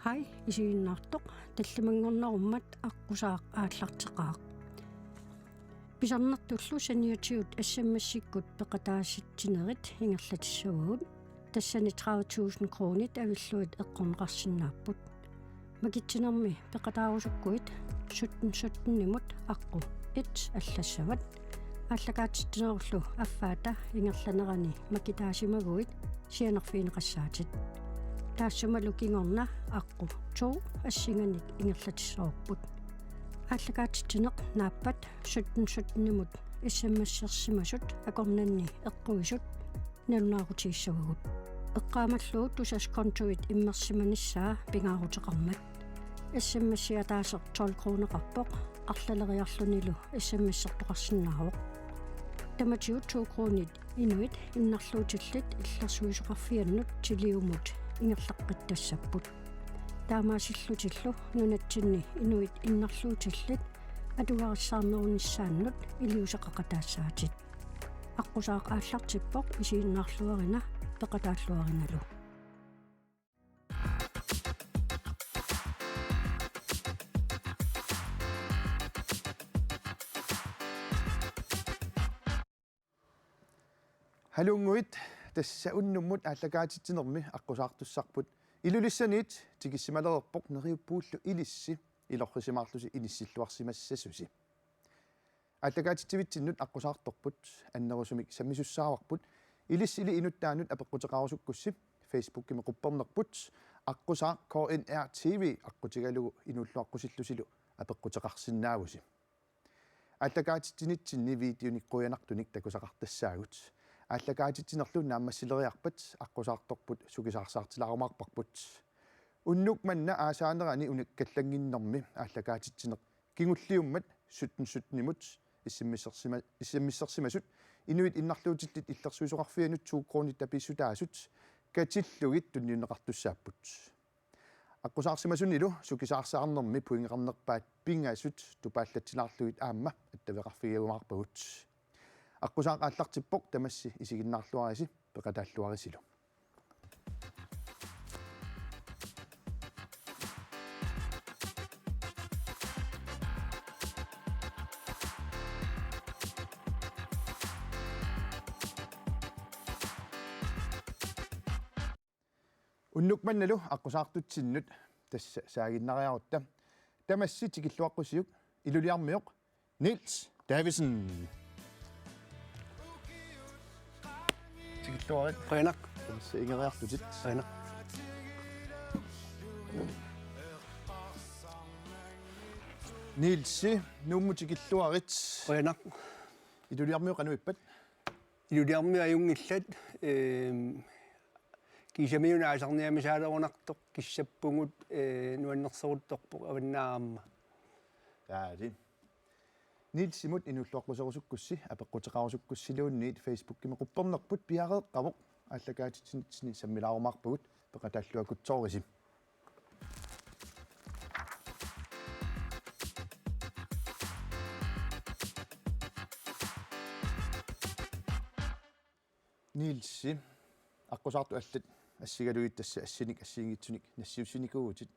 Hej, isiinnaartoq tallamangornerummat аққусаақ ааллартеқаақ писарнартуллу саниутиут ассаммассиккут пеқатаасситсинерит ингерлатиссавагут тассани 30,000 кронит авиллуит эққорнеқарсинааппут макитсинерми пеқатаарусуккуит суттуннимут аққу аллассават ааллакаатиттинеруллу аффаата ингерланерани макитаасимагуит сианерфиинеқассаатит таассамалу кингорна аққу тоо ассинганик ингерлатиссоорпут ааллакаатиттинеқ нааппат суттуннимут иссаммассерсимасут акорнанни эққуисут налунаарутииссавагут эққаамаллуу тусас контуит иммерсиманиссаа пингаарутеқармат иссаммассиатаасер 12 кронеқарпоқ арлалериарлунилу иссаммассертоқарсинааруоқ таматиут 2 кронит инуит иннарлуутиллит иллерсуисоқарфианнут тилиумут ингерлаққиттассаппут таамаасиллутиллу нунатсинни инуит иннарлуутиллит атугариссаарнерунissaannут илиусеқақатаассаатит аққусаақ ааллартиппоқ исииннаарлуарина пеқатааллуариналу Halunguit tassa unnummut ааллакаатитсинерми аққусаартуссарпут илулиссаниит тикиссималерерпоқ нериуппууллу илисси илоррисимаарлуси иниссиллуарсимассасуси ааллакаатитсивитсиннут аққусаарторпут аннерусумик саммисуссааварпут илиссили инуттаанут апеққутеқарусуккусси Facebook-кими қуппернерпут аққусаа KNR TV аққутигалугу инуллуаққусиллусилу апеққутеқарсинаавуси ааллакаатитсинитсинни видеониккуянартуник такусақартассаагут ааллакаатитсинерлу нааммассилериарпат аққусаарторпут сукисаарсаартилаарумаарпарпут уннук манна аасаанерани унаккаллангиннэрми ааллакаатитсинеқ кигуллиуммат суттуннимут иссаммиссерсимасут инуит иннарлуутиллит иллерсуисоқарфианут 2 кронит таписсутаасут катиллугит тунниунеқартуссааппут аққусаарсимасунилу сукисаарсаарнэрми пуингеқарнерпаат пингаасут тупааллатсилаарлугит аама аттавеқарфигиагумаарпагут аққусаақ ааллартиппоқ тамасси исигиннаарлуариси пеқатааллуарисилу уннукманналу аққусаартутсиннут тасса саагиннариарутта тамасси тикиллуаққусиук илулиармиоқ Niels Davidsen тикиллуарит Ренак тамасса ингериартутит Ренак Nielsi nummu tikilluarit Ренак илулиармиоқ ануиппат илулиарми аюнгиллат кисамиуна асарниамисаалерунартоқ киссаппугут нуаннерсерутторпоқ аваннаамма таали Nielsimut инуллуаққусерусуккусси апеққутеқарусуккуссилуунниит Facebook-кими қуппернерпут пиареэққавоқ ааллакаатитсинитсини саммилаарумаарпагут пеқатааллуакутсоориси Nielsi аққусаарту аллат ассигалуит тасса ассиник ассиингитсуник нассиуссиникуугутит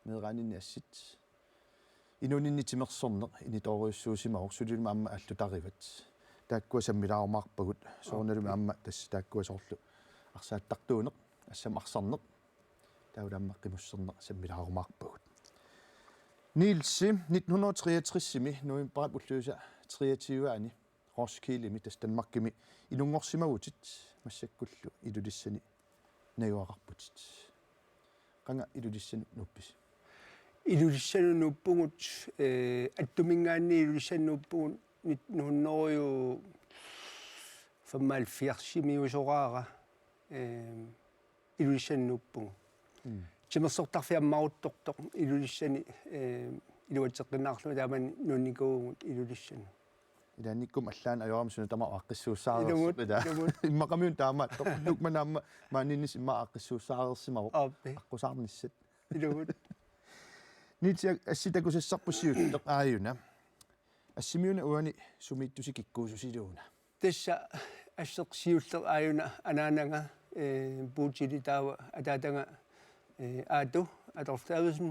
меэраанинни ассит инунинни тимерсорнеқ иниторуйуссуусимавоқ сулилма амма аллутариват тааккуа саммилаарумаарпагут соорналуми амма тасса тааккуа соорлу арсааттартуунеқ ассам арсарнеқ тауламмаққимуссернеқ саммилаарумаарпагут Nielsi 1963-сими ноемберат уллуиса 23-аани Roskilde тас Danmarkimi илунгорсимагутит массаккуллу илулиссани наюақарпутит қанга илулиссани нуппис илулиссанунуппугут аттумингаанни илулиссаннуппугут 1975 илулиссаннуппугу тимерсортарфиаммарутторторп илулиссани илуатсеққиннаарлу таамани нунникуугут илулиссани идаанниккум аллаан ажорамсуна тама аққиссууссаарерсиппила иммақамиун таама тоқнукманаамма мааниннис имма аққиссууссаарерсимавоқ аққусаарниссат илугут нитиа асситакусассарпуссиут ааюна ассимиуна уани сумиттуси киккуусусилууна тасса ассеқсиуллер ааюна анаанага буутили таава атаатага аату аторфтаависн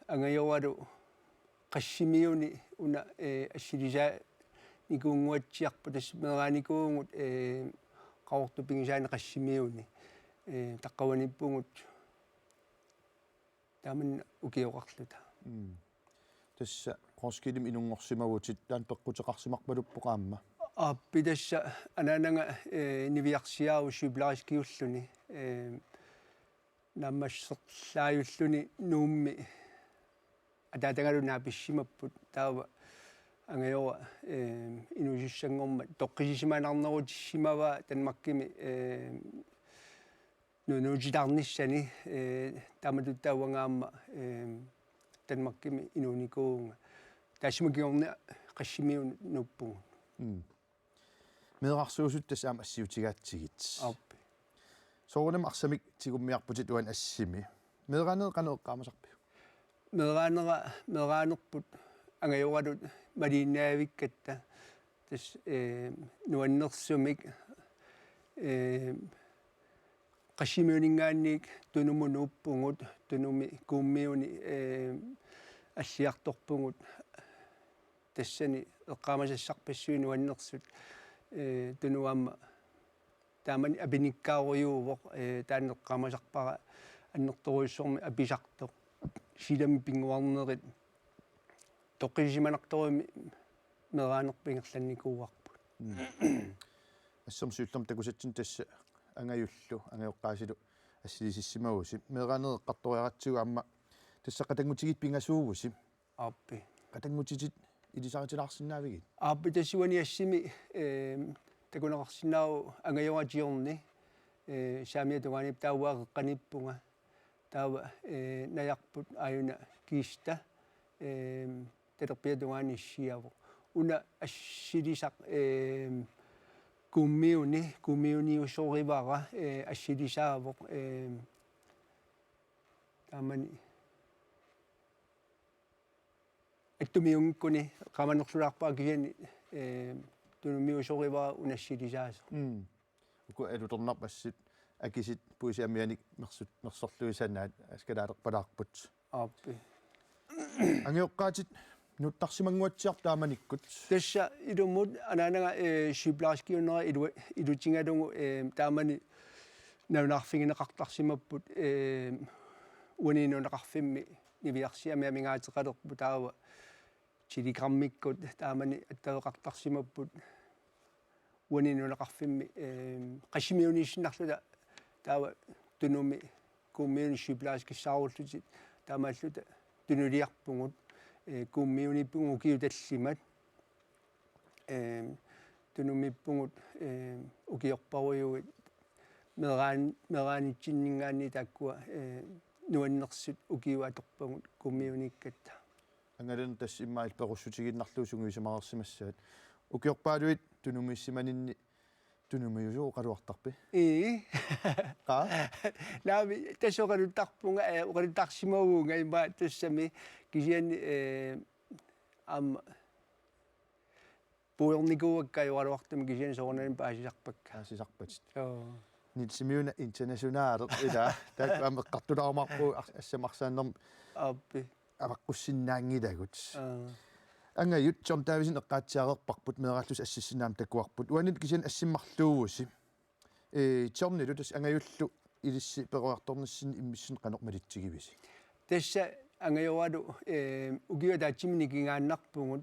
ангайоалу qassimiuni una ассилисаа никуунгуатсиарпу тассмерааникуунгут qawortupingisaani qassimiuni taqqavanippungut taaman ukioqarluta тасса qoskilum inunngorsimavutит таан пеққутеқарсимарпалуппо qaamma аппи тасса анаанага нивиарсиааву сибларискиуллуни наммассерлааюллуни нуумми атаатагалунаа писсимаппут таава ангайора инусиссангорма тоққисисимаанарнерутиссимава танмаккими нунутитарниссани таматуттауангаама танмаккими инуникуунга тассимакиорни qassimiun nuppungu meeqarsuusut tassaam assiutigaatsigit аппи soorunam arsamik tigummiarputit uan assimi meeqaneq qaneqqaamasarpi meeqaanerput angajoralут малииннаавиккатта тас нуаннерсумик qassimiuningaanniik tunummu nuuppungut tunumi kuummiuni аллиарторпугут тассани эққаамасассарпассуи нуаннерсут тунуамма таамани апиниккааруйуувоқ таанеққаамасарпара аннерторуйссорми аписартоқ силами пингуарнерит тоққисиманарторуми мераанерпингерланникууарпут ассам сууллам такусатсин тасса ангаюллу ангайоққаасилу ассилисиссимагуси мераанеққарториаратсигу амма тассақатангутигит пингасуугуси аппи катангутитит илисаритилаарсинаавигит аппи тассуани ассими такунеқарсинаау ангайоратиорни саамиа туганип таауаақеққаниппунга таава наярпут аюна киста татерпиа туганиссиаво уна ассилисақ куммиуниусоривара ассилисаавоқ таамани аттумиунгкуни qamanerlulaarpaa kisiani tunummiusoriva unassilisaasa уку алутернарпассит акисит пуисиамианик мерсорлуисанаат аскалаалерпалаарпут ааппи ангиоққаатит нуттарсимангуатсиартааманиккут тасса илуммут анаанага сиблааскиуннера илутингалугу таамани навнаарфигинеқартарсимаппут уанинунеқарфимми нивиарсиами амингаатеқалерпу таава чилиграммиккут таамани аттавеқартарсимаппут уанинунеқарфимми qassimiuniissиннарлута таава тунуми куммиуни сиблааскиссааруллутит таамааллута тунулиарпугут куммиуниппугу киуталлимат тунумиппугут укиорпаруйугит мераанитсиннингаани тааккуа нуаннерсут укиуаторпагут куммиуниккатта ангален тассиммаил перуссутигиннарлуусунгуисамаарсимассаат укиорпаалуит тунумиссиманинни тунумиусуу қалуартарпи қа лави тассоқалуттарпунга оқалуттарсимагуунга има тассами кисиани ам пуерникууаккаюалуартами кисиани соорнани паасисарпакка аасисарпатит нитсимиуна интернационаалер ила таак амеққартулаармарпу ассамарсааннерм аппи аваққуссиннаангилагут ангают чортаависин эққаатсиареерпарпут меэраллус ассиссинаам такуарпут уанит кисиан ассиммарлуугуси чорнилу тас ангаюллу илисси перуарторниссин иммиссин канормалитсигивиси тасса ангайоалу укиуатаатсимини кингааннарпугут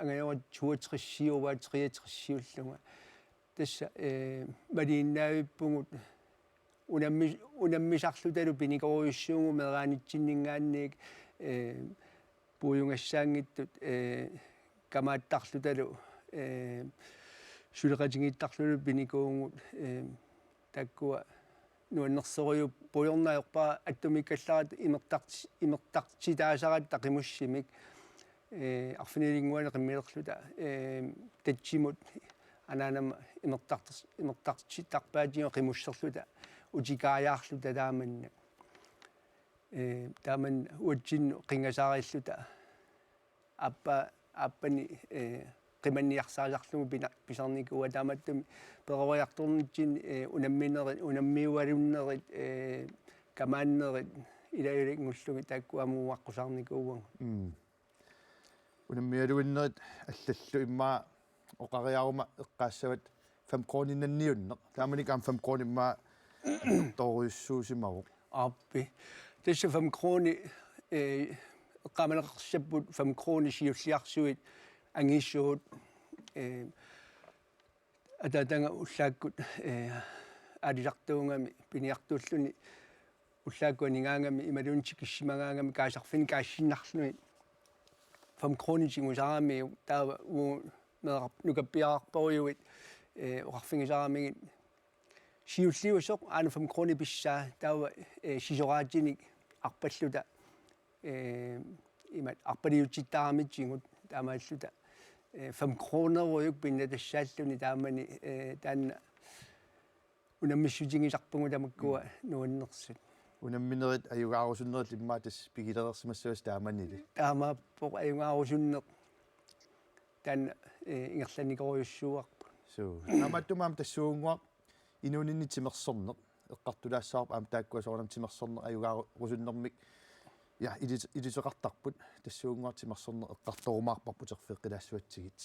ангайоат 62-63 тасса малииннаавиппугут унаммисарлуталу пиникоруйуссуугу мераанитсиннингаанниик пуйунгассаангиттут камааттарлуталу сулеқатингиттарлулу пиникуунгут таккуа нуаннерсориу пуйорнаёрпаа аттумиккалларат имертартситаасарат тақимуссимик арфинилингуане қиммилерлута татсимут анаанама имертартситарпаатио қимуссерлута утикааяарлута тааманна тааман уатсинну қингасаариллута аппани qimaniarsaalisarlugu pisarnikua taamattumi peqoriartornitsin unammiualunnerit kamaannerit ilaiulik ngullugi taakkuamuuaqqusarnikuuanga unammialuinnerit аллаллу иммаа оқариарuma эққаассават 5 кроониннанниуннеқ тааманикаам 5 кроониммаа торюссуусимаву аппи тасса 5 крони эққамалеқарсаппут 5 крони сиуллиарсуит ангиссуут ататанга уллааккут алилартуунгами пиниартууллуни уллааккуанигаангами ималуунчик киссимагаангами каасарфини каассиннарлуни 5 кроничингусарами таава уу мерап нукаппиарпориуит оқарфингисарамигит сиулливусоқ аана 5 крони писсаа таава сисораатиник арпаллута имат арпалиутситтаарамитсигут таамааллута 5 кронеруйук пиннатассааллуни таамани таанна унаммиссутингисарпугу тамаккуа нуаннерсут унамминерит аюгаарусуннерит иммаа тас пигилерерсимассуас тааманили таамааппоқ аюгаарусуннеқ таанна ингерланикориуссууарпу суу наматтумаам тассуунгуа инуунинни тимерсорнеқ эққартулаассаарпа аам тааккуа соорнам тимерсорнеқ аюгаарусуннермик я идисеқартарпут тассуунгуа тимерсорнеқ эққарторумаарпарпут ерфеққилаассуатсигит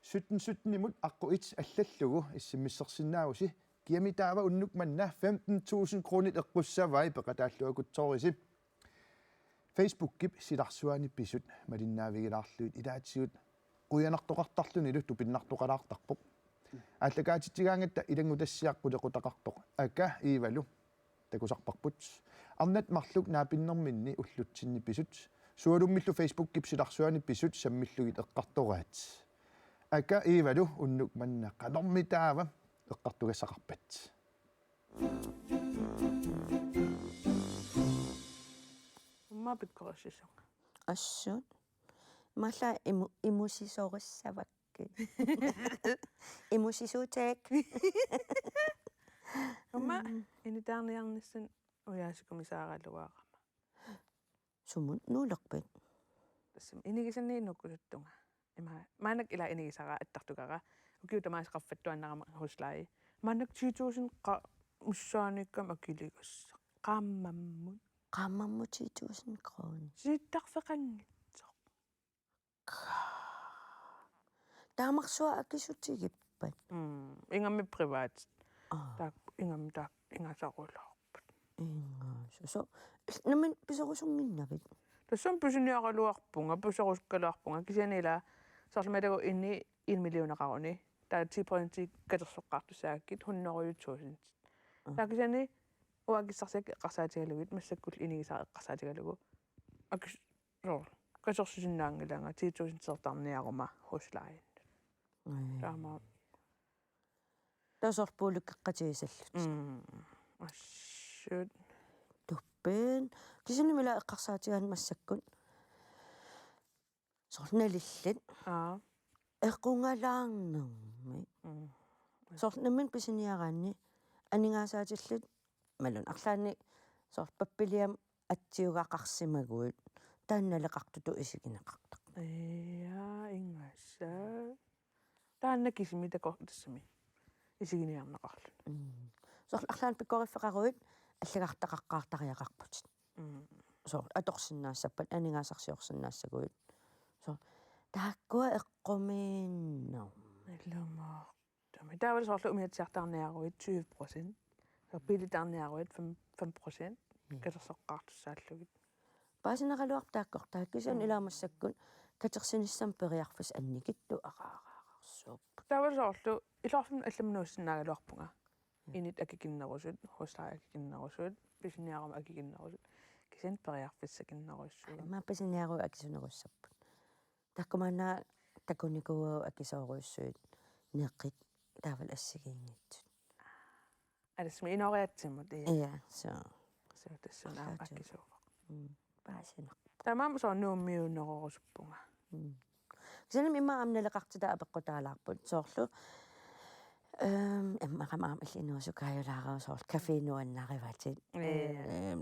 суттен имут аққу ит аллаллугу иссиммиссерсинаагуси киамитаава уннук манна 15,000 кронит эққуссавай пеқатааллуакутсоорисип Facebook кип силарсуанипписут малиннаавигилаарлуит илаатсигут уянартоқартарлуни илу тупиннартоқалаартарпоқ ааллакаатитсигаангатта илангутассиаққулеқутақартоқ ака иивалу такусарпарпут арнат марлук наапиннэрминни уллутсиннипписут суалуммиллу Facebook кип силарсуанипписут саммиллугит эққартораат ака иивалу уннук манна қалормитаава эққартугассақарпат питкорисисо ассут мала имусисориссавакки имусисуутаак умма инитаарниарниссан уяасикумисааралуаарама сумун нуулерпит тассам инигисаннииннуккусуттунга има маанак ила инигисара аттартугара укиутамаасеқарфаттуаннарама хуслаи маанак 2000 qa уссааниккам акилигасса qaammammut 10,000 kroner ситтарфеқангитсоқ таамарсуа акисутигиппат ингамми приват так ингам так ингасарулаарпат со намин писорусунгиннавит тассам писиниаралуарпунга писорускалаарпунга кисанила сарлмалагу инни 1 миллионеқаруни таа 10% катерсоққартусаагкит 100,000 такисани уагиссарсак эққарсаатигалугит массаккул инигисаа эққарсаатигалугу акис рол касорсусиннаангилаанга 10,000 сертарниарума хуслаин таама тасорпуулук эққатигисаллут ассут туппен кисанимила эққарсаатигаан массаккут сорналиллат эққунгалаарнерми сорнамин писиниараанни анингаасаатиллут малун арлаани сор паппилиам атсиугаақарсимагуут таанналеқартуту исигинеқартақ ингасса таанна кисимитако тассами исигиниарнеқарлу сор арлаан пиккориффеқаруит аллагартақаққаартариақарпут сор аторсиннаассаппат анингаасарсиорсиннаассагуут сор тааккуа эққумииннер илламаа тами таавал сорлу умиатсиартарниаруит 20% så billitarniaruit 5% касерсоққартуссааллугит паасинералуар тааккортаа кисан илаамассаккун катерсиниссам периарфас анникитту ақаараарсууп таавал сорлу илорфим алламнууссинаагалуарпунга инит акикиннерусут хостаа акикиннерусут писиниарама акикиннерусут кисан периарфиссакиннеруссуга ма писиниару акисунеруссаппут таккумаана такуникуа акисооруссуит неққит таавал ассигиингитсут алсми инориатсимут я со тассунаа аккисууга паасинер тамам соорнууммиуннерорусуппунга кисаним имма амналеқартита апеққутаалаарпут соорлу эммақамаам иллинуусукааюлаараа соорл кафенуаннариватит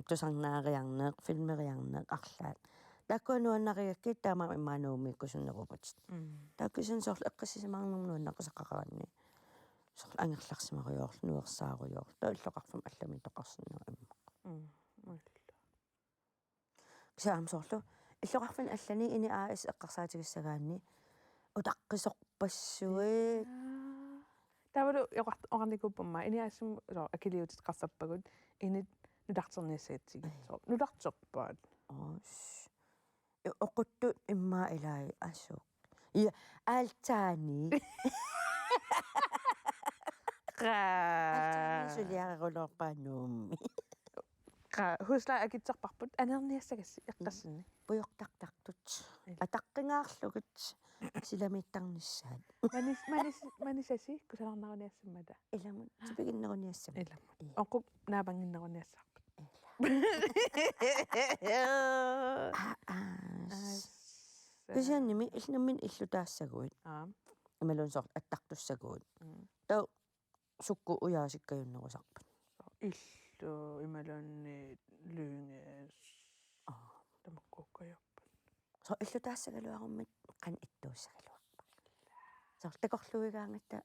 тусарнаариарнеқ филмериарнеқ арлаат таккуануаннариакки таама иммааnuumikkusunneruput тааккусан соорлу эққиссимаарнэрнуаннаққисаққараанни соорлу ангерларсимариорлу нуерсааруйорлу тауллоқарфам аллами тоқарсинаа имма кисаам соорлу иллоқарфан аллани ини аас эққарсаатигиссагаанни утаққисорпассуи тавалу оqarnikupпамма иниассум со акилиутит қарсаппагут инит нулартерниассаатсиг со нулартерпаат оқуттут иммаа илаи ассуу я алтаани алтаани сулиарерулорпаануумми хуслаа акитсарпарпут анерниассагасси эққассинни пуйортартартут атаққингаарлугут силамиттарниссаат манисаси кусаларнаруниассаммата иламут типигиннеруниассам иламут оқуп наапангиннеруниассаарпут кисианними илнаммин иллутаассагуит ималун сорт аттартуссагуит тау сукку уяасиккаюннерусарпут иллу ималуанни лүүнгээс тамаккууккаярпут со иллутаассагалуаруммит qan ittууссагалуарпа сорт такорлуигаангатта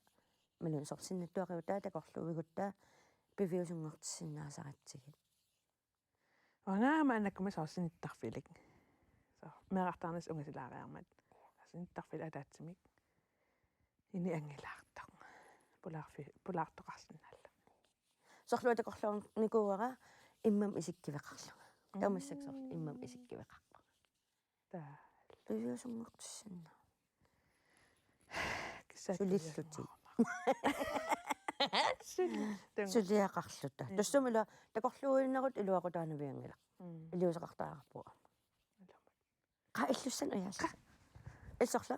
малун сорт синнаттуариутаа такорлуигутта пивиусунгортиссиннаасаратсигит вангаама анаккума сорсиниттарфилик со мерартаарнас унгасилаариармат синиттарфил атаатсимик ини ангилаартар пулаартоқарсинаалла сорлуа такорлуун никууара иммам исиккивеқарлуга таумассак сорт иммам исиккивеқарпа таа пивиусунгортиссинна кисааллути сулиақарлута тассумила такорлуиннерут илуақутаанавиангила илиусеқартаарпуа qa illussan uyaalla issорла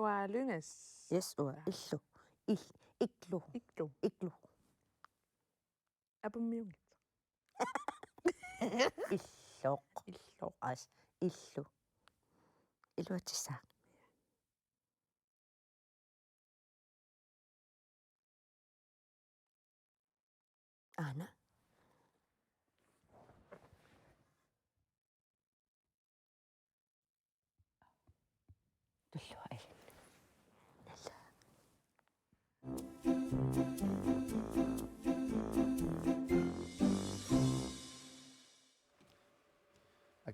waa lynges yes uа illu iklu apummiungit illoq as illu iluatissa ana tullua ai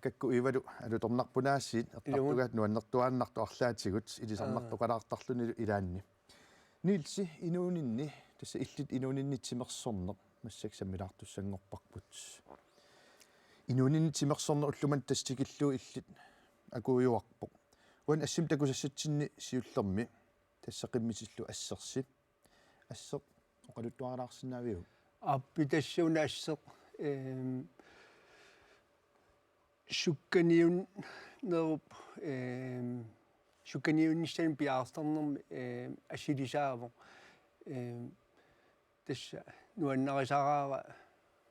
акакку ивалу алуторнарпунаассиит эққартугаат нуаннэртуааннарту арлаатигут илисарнартоқалаартарлуни илаанни нилси инуунинни тасса иллит инууниннитсимерсорнеқ массак саммилаартуссангорпарпут инууниннитсимерсорнеқ уллуман тастикиллуу иллит акуйуарпоқ уан ассим такусассатсинни сиуллерми тассақиммисиллу ассерси ассеқ оқалуттуаралаарсинаавиу аппитассууна ассеқ шукканиун неруп шукканиуннистан пиаарстернерми ассилисаавоқ тасса нуаннарисараара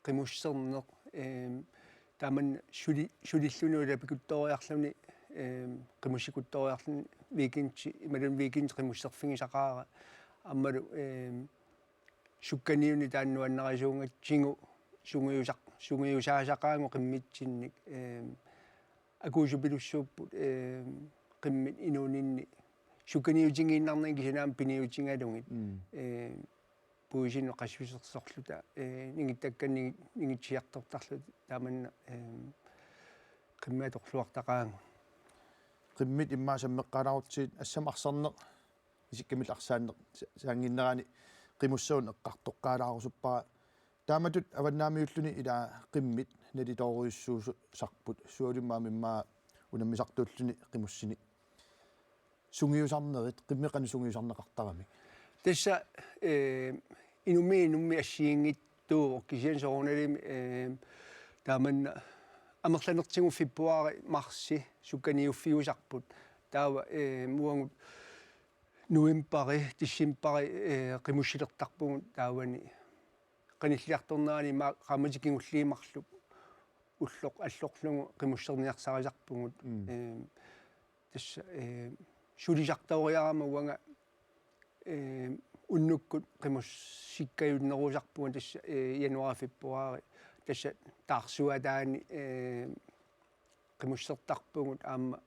қимуссернеқ таман шулиллунула пикутториарлуни қимуссикутториарлуни викинти ималун викинти қимуссерфигисақаара аммалу шукканиуни тааннуаннарисуунгатсигу сунгиусаасақаангу қиммитсинник акуусупилуссууппут қиммит инуунинни шукканиутингииннарнанги синаам пиниутингалугит пуисинно қассусерсорлута нингиттакканни нингитсиартортарлут тааманна қимматорлуартақаангу qimmit immaa sammeqqalaarutiit assam arserneq isikkamil arsaanneq saanginnerani qimussuun eqqartoqqaalaarusuppaa taamatut avannaamiulluni ila qimmit nalitooriussuusu sarput suulimmaam immaa unammisartuulluni qimussini sungiusarnerit qimmeqani sungiusarneqartaramik тасса инумми ассиингиттуу кисиан соорналими тааманна амерланертигу фебруари марси сукканиуффиусарпут таава муангут новембари дисембари қимуссилертарпугут таавани qanilliartornaani ma qamatikingullиимарлуп уллоқ аллорлугу qimуссерниарсарисарпугут тасса сулисартаориарама уанга уннуккут qимуссиккаюннерусарпугу тасса януари фебруари тасса таарсуатаани qimussertarpungut aamma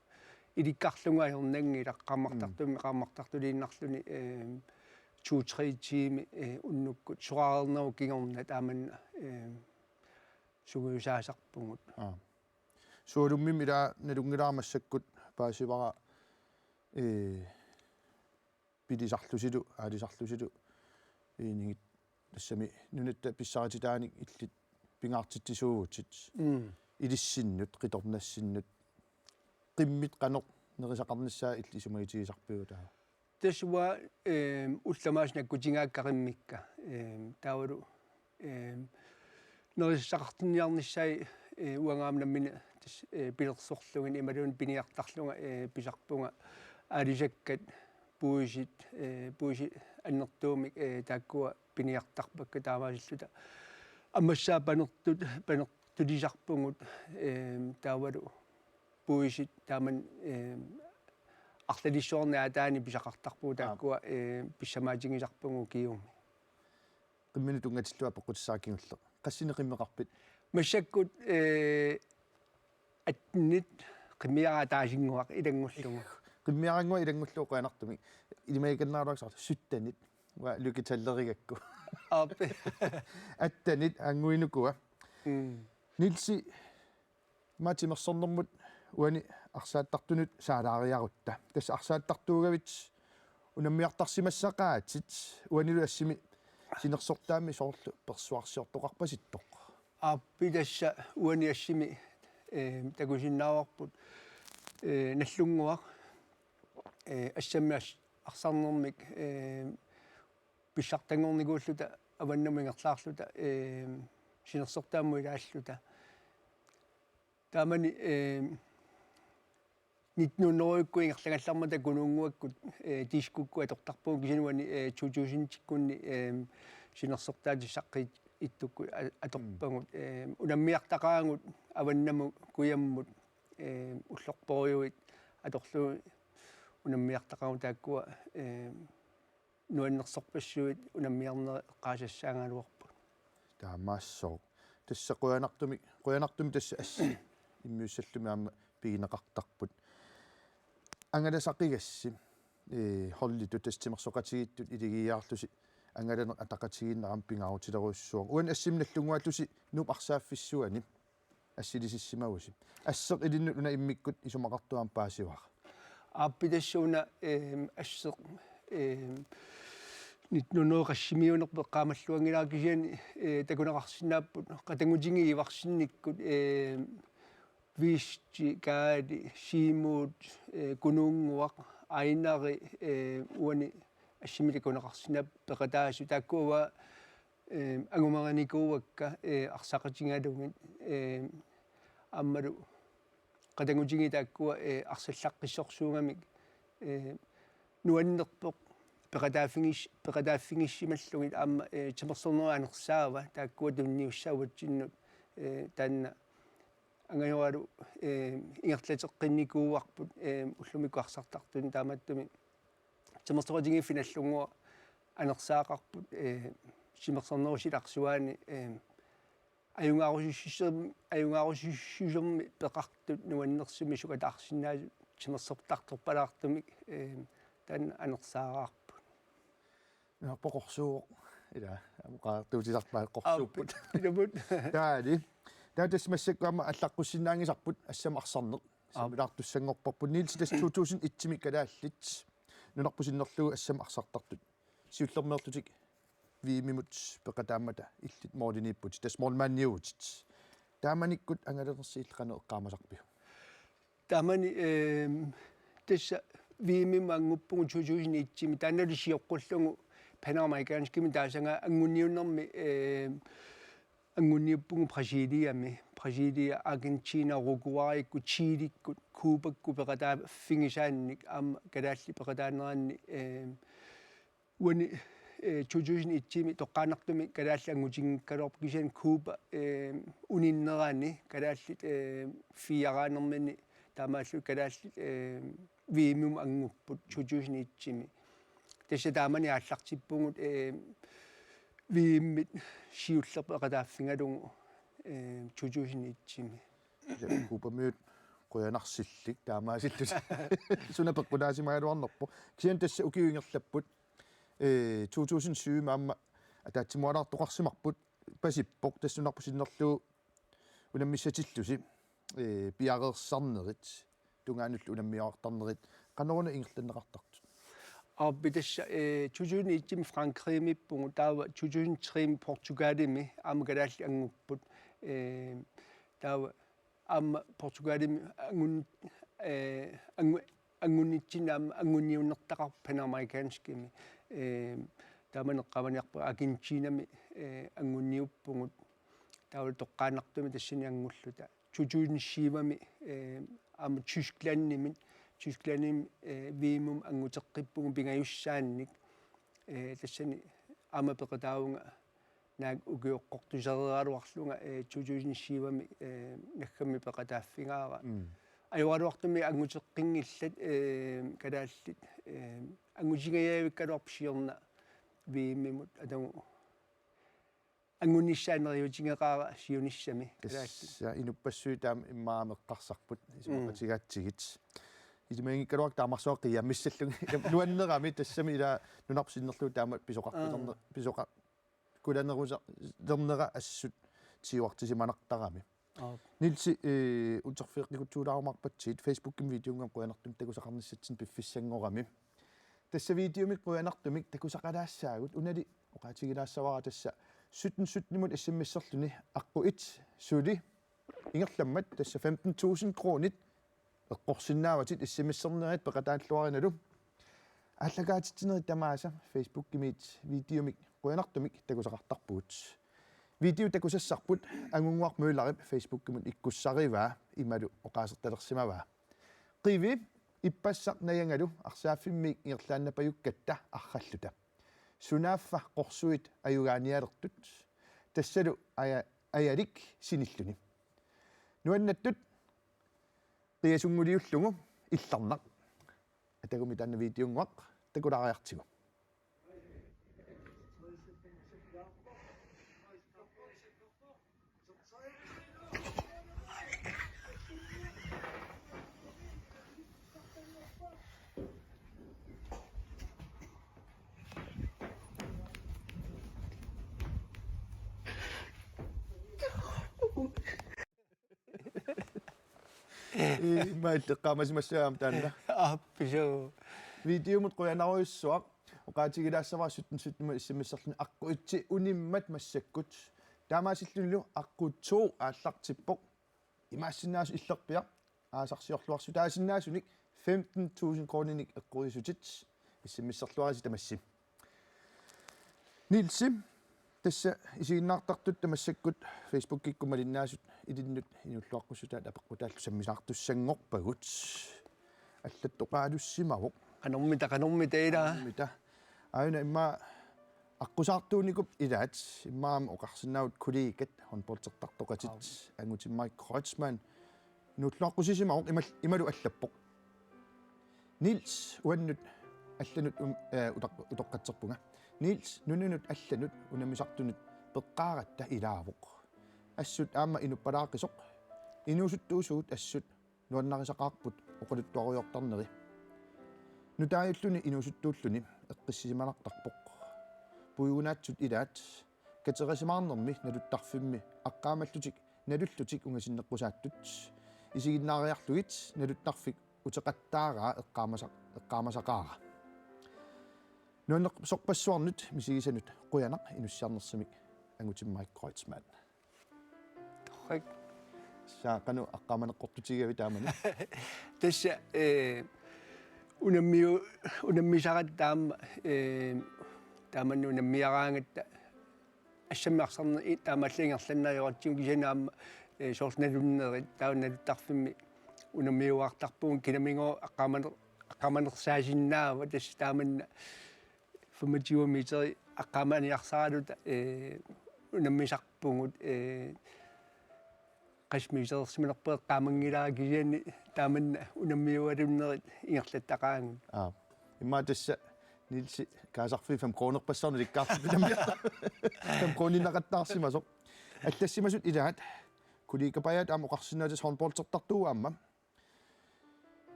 ilikkarlungaajornangila qaammartartuli 2-3 tiimi unnukkut soqaarnernu kingorna taamanna suguyusaasarpungut suulummim ila nalungilaarmassakkut paasivara pilisarlusilu aalisarlusilu iiningit тассами нунатта писсарититааник иллит пингаартитсуугутит илиссиннут қиторнассиннут қиммит қанеқ нерисақарнассаа илли сумагитигисарпиутаа тасуа улламаасинаккутингааккариммикка таавалу нерисақартинниарниссай уангаамнаммина тас пилерсорлугин ималуун пиниартарлунга писарпунга алисаккат puisit annertuumik taakkuа piniartarpakka taamaasилluta аммассаа панертулисарпугут таавалу puisit тааман арлалиссуорнаа таани писақартарпуу тааккуа писсамаатингисарпугу киуми qimminut ungatillua peqqutissaakingulle qassineqimmeqarpit массаккут атнит qimmiaraa taasinnguaq ilangullugu qimmiarangua ilangulluo qaanartumi ilimaikannaaraksart suttanit wa lukitallеригакку аппе атtanit anguinukua nilsi maatimersornermut uani arsaattartunut saalaaриарутта тасса арсааттартуугавит унаммиартарсимассақааtit уанилу ассими синерсортаами соорлу персуарсиортоқарпаситтоқ аппи тасса уани ассими такусиннааварпут наллунгуақ ассаммиас арсарнэрмик писсартангорникууллута аваннамингерлаарлута синерсортаамму илааллута таамани 1900-икку ингерлагаллармата кунуунгуаккут тискукку атортарпуу кисинуани 2000-тиккунни синерсортаати саққит иттукку аторпагут унаммиартақаангут аваннаму куяммут уллорпориуит аторлуу унаммиартақаагу тааккуа нуаннерсорпассуит унаммиарнери qaasassaangaluarput таамаассоо тасса қуянартуми тасса асси иммиуссаллуми аама пигинеқартарпут ангаласақигасси холлиту тастимерсоқатигиттут илигиаарлуси ангаланер атақатигиннерам пингаарутилеруссуа уан ассимналлунгуаллуси нуп арсааффиссуани ассилисиссимагуси ассеқ илиннут уна иммиккут исумақартуам паасивара аппитассууна ассеқ 1900-qassimiunerpe qaamallуангилаакисиани такунеқарсинааппут qatangutинги иварсинниккут висти каади симут кунуунгуақ айнари уани ассимиликунеқарсинап пеқатаасу тааккуува агумараникууакка арсақатингалугит аммалу qatangutинги тааккуа арсаллаққиссорсуугамик нуаннерпоқ пеқатааффингиссималлугит аама тамерсорнераанерсаава тааккуа тунниуссааватсиннут таанна ангайоралу ингерлатеққинникууарпут уллумикуарсартартун тааматтуми тамерсоритинги финаллунгуа анерсаақарпут симерсорнерусиларсуаани аюнгаарусиссерми пеқартут нуаннерсуми сукатаарсинаасу тамерсортарторпалаартумик таан анерсаагаарпут поқорсуу ила амуқаартуутисарпаа қорсууппут илумут таали таатас массаккаама аллаққуссинаангисарпут ассама арсарнеқ самилаартуссангорпарпут нилситас 2001 калааллит нунарпусиннерлугу ассама арсартартут сиуллермеертутик виимимут пеқатааммата иллит моолинииппут тас моолмаанниугутит тааманиккут ангалерси иллқано эққаамасарпиу таамани тасса виимимаангуппугу 2001 таанналисиоққуллугу панамайкаанскими таасанга ангунниуннэрми ангунниуппугу Brasilia, Argentina, Uruguay, Chile, Cuba, Kuberada, Fingishanik, Gadasli, Beradanani, when 2001 toqaanartumi Gadaslangutin Kalorpkisen Cuba, Uninnerani, Gadasli, Fiaranermani, Tamasu Gadasli, Vimum Angup, 2001. Tässä taamani allartippungut viimmit siullerpeqataaffingalungu 2001. Kuupamyut quyanarsillik taamaasillut sunapeqqulaasimaagaluarnerpo kian tassa ukiuingerlapput 2007 maamma ataatsimualaartoqarsimarput pasippoq tassunarpusinnerluu unammissatillusi piareersarnerit tungaanullu unammiaartarnerit qanoruna ingerlanneqartartut Arbitassa 2001 Frankrig-mippungu taava 2003 Portugalimi aamagalaалли ангуппут таава аама Portugalimi ангунитсинаама ангуниуннертақар панамериканскими тааманеққаманиарпа Аргентинами ангунниуппугут таава тоққаанартуми тассини ангуллута 2007-ми аама Tysklandnim viimum angutеққиппугу пингаюссаанник тассани аамапеқатаавунга наак укиоққортусериалуарлунга 2007-ми наггамми пеқатааффингаара аюалуартуми ангутеққингиллат калааллит ангутингаяавиккалуарпсиерна вииммимут атагу ангунниссаанериутингеқаара сиуниссами калаалли инуппассуутаам иммаамеққарсарпут исмақатигатсигит исмаингиккалуак таамарсуаққия миссаллуг нуаннерами тассами ила нунарпсиннерлуу таамат писоқа куланеруса дернера ассут тиуартисиманартарами нилси утерфиэққикутсуулаарумарпатсиит фейсбукким видеонгам қуянартум такусақарниссатсин пиффиссангорами тасса видеомик қуянартумик такусақалаассаагут унали оқаатигилаассавара тасса сутнimut ассиммиссерлүни аққуит сули ингерламмат тасса 15,000 кронит эққорсиннааватит иссимиссернерит пеқатааллуариналу аллагаатитсинери тамааса фейсбуккимит видеомик қуянартумик такусақартарпуут видео такусассарпут ангунгуар мууларип фейсбуккимут иккуссариваа ималу оқаасерталерсимаваа қиви иппассақ наянгалу арсааффиммик ингерлааннапаюккатта арраллута сунаффа қорсуит аюгааниалертут тассалу аялик синиллуни нуаннаттут қиасунгулиуллугу илларнақ атагуми таанна видеонгуақ такулаариартигу маиллеққаамасимассаам таанна апписоо видеомут қуянаруйссуақ оқаатигилаассаваа суттнума иссимиссерлуни аққуитси униммат массаккут таамаасиллуллу аққутсуу ааллартиппоқ имаассинаасу иллерпиа аасарсиорлуарсу таасиннаасуник 15,000 крониник эққуисутит иссимиссерлуариси тамасси нилси тасса исигиннаартартут тамассаккут фейсбуккиккумалиннаасут илиннут инуллуаққусутаа апеққутааллу саммисаартуссангорпагут аллаттоқаалуссимавоқ канормита ила мита аина имма аққусаартууникуп илаат иммаама оқарсинаавут кулигат хонполтертартоқатит ангутиммайк кройцман инуллуаққусисимавоқ ималу аллаппоқ нилс уаннут алланут утоққатсерпунга нилс нунунут алланут унамисартунут пеққааратта илаавоқ ассут аама инуппалааққисоқ инуусуттуусуут ассут нуаннарисақарпут оқалуттуаруйортарнери нутааюллуни инуусуттууллуни эққиссисиманартарпоқ пуйунаатсут илаат катерисимаарнерми налуттарфимми аққаамаллутик налуллутик унгасиннеққусааттут исигиннаариарлугит налуттарфик утеқаттаараа эққаамасақаара нуаннеқ сорпассуарнут мисигисанут қуянақ инуссиарнерсимик ангутиммайк кройцман хак саақану аққаманеққортутигави таамани тасса унаммисарат тааманну унаммиараангатта ассаммиарсарнери таамаллингерланнариоратсигу кисанаама соорсналуннерит таунналуттарфимми унаммиуартарпуун кинамингоо аққаманерсаасиннаава тасса тааманна 25 метри аққаманиарсаралута унаммисарпугут qasmiisersimanerpeq qaamangilaa kisiani taamanna unammiualunnerit ingerlattaqaangut imma tassa nilsi kaasarfi 5 kroner passarnu likkaarfi tammiarta 5 kroninaqattaarsimasoq allassimasut ilaat kuliikapajat aamoqarsinaatis hornboltertartuuaamma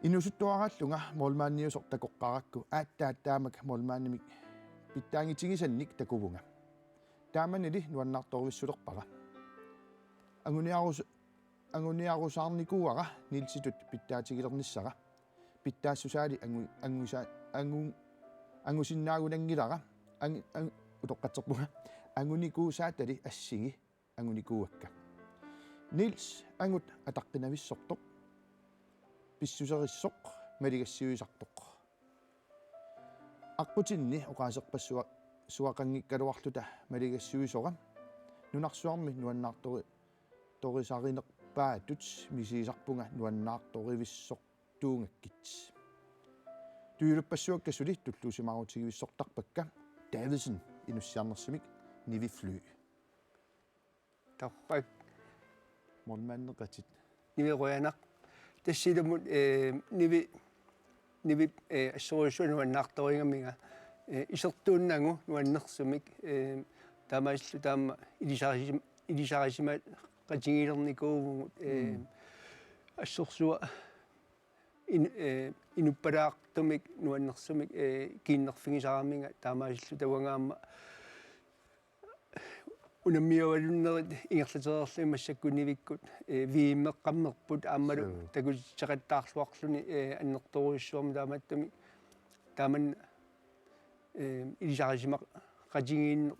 Inusuttuarallunga molmaanniusoq takoqqarakku aattaattaamak molmaannimik pittaangitigisannik takuvunga. Taamanili nuannartorvissulerpara. Anguniarusaarnikuara nilsitut pittaatigilernissaqa. Pittaassusaali angusinnaagunangilara utoqqatserpunga angunikuusaatali assigi angunikuuakka. Nils angut ataqqinavissortoq pissuserissoq maligassiuisartoq. Aqutinni oqaaserpassua suaqanngikkaluarluta maligassiuisoqa nunarsuarmi nuannaartori torisarinerpaatut misiisarpunga nuannaartorivissoq tuungakkit. Tyylyppassuakkasuli tulluusimarutigivissortarpakka Davidsen inussiarnersimik nivifly. Tarpak Molmaanneqatit niviruyanaq tassilumut nivi assoruisuanuannaartorigammiga isertuunnangu nuannersumik taamaallu taama ilisaarisima qatigilernikuuvugut assorsua inuppalaaqtumik nuannersumik kiinnerfigisaramiga taamaallu tawangaamma unammiualunnerit ingerlatererlui massakkunnivikkut viimmeqqammerput aammalu takutsaqattaarluarluni annertoruissuarmu taamattumi taaman ilisarisimaq qatingiinne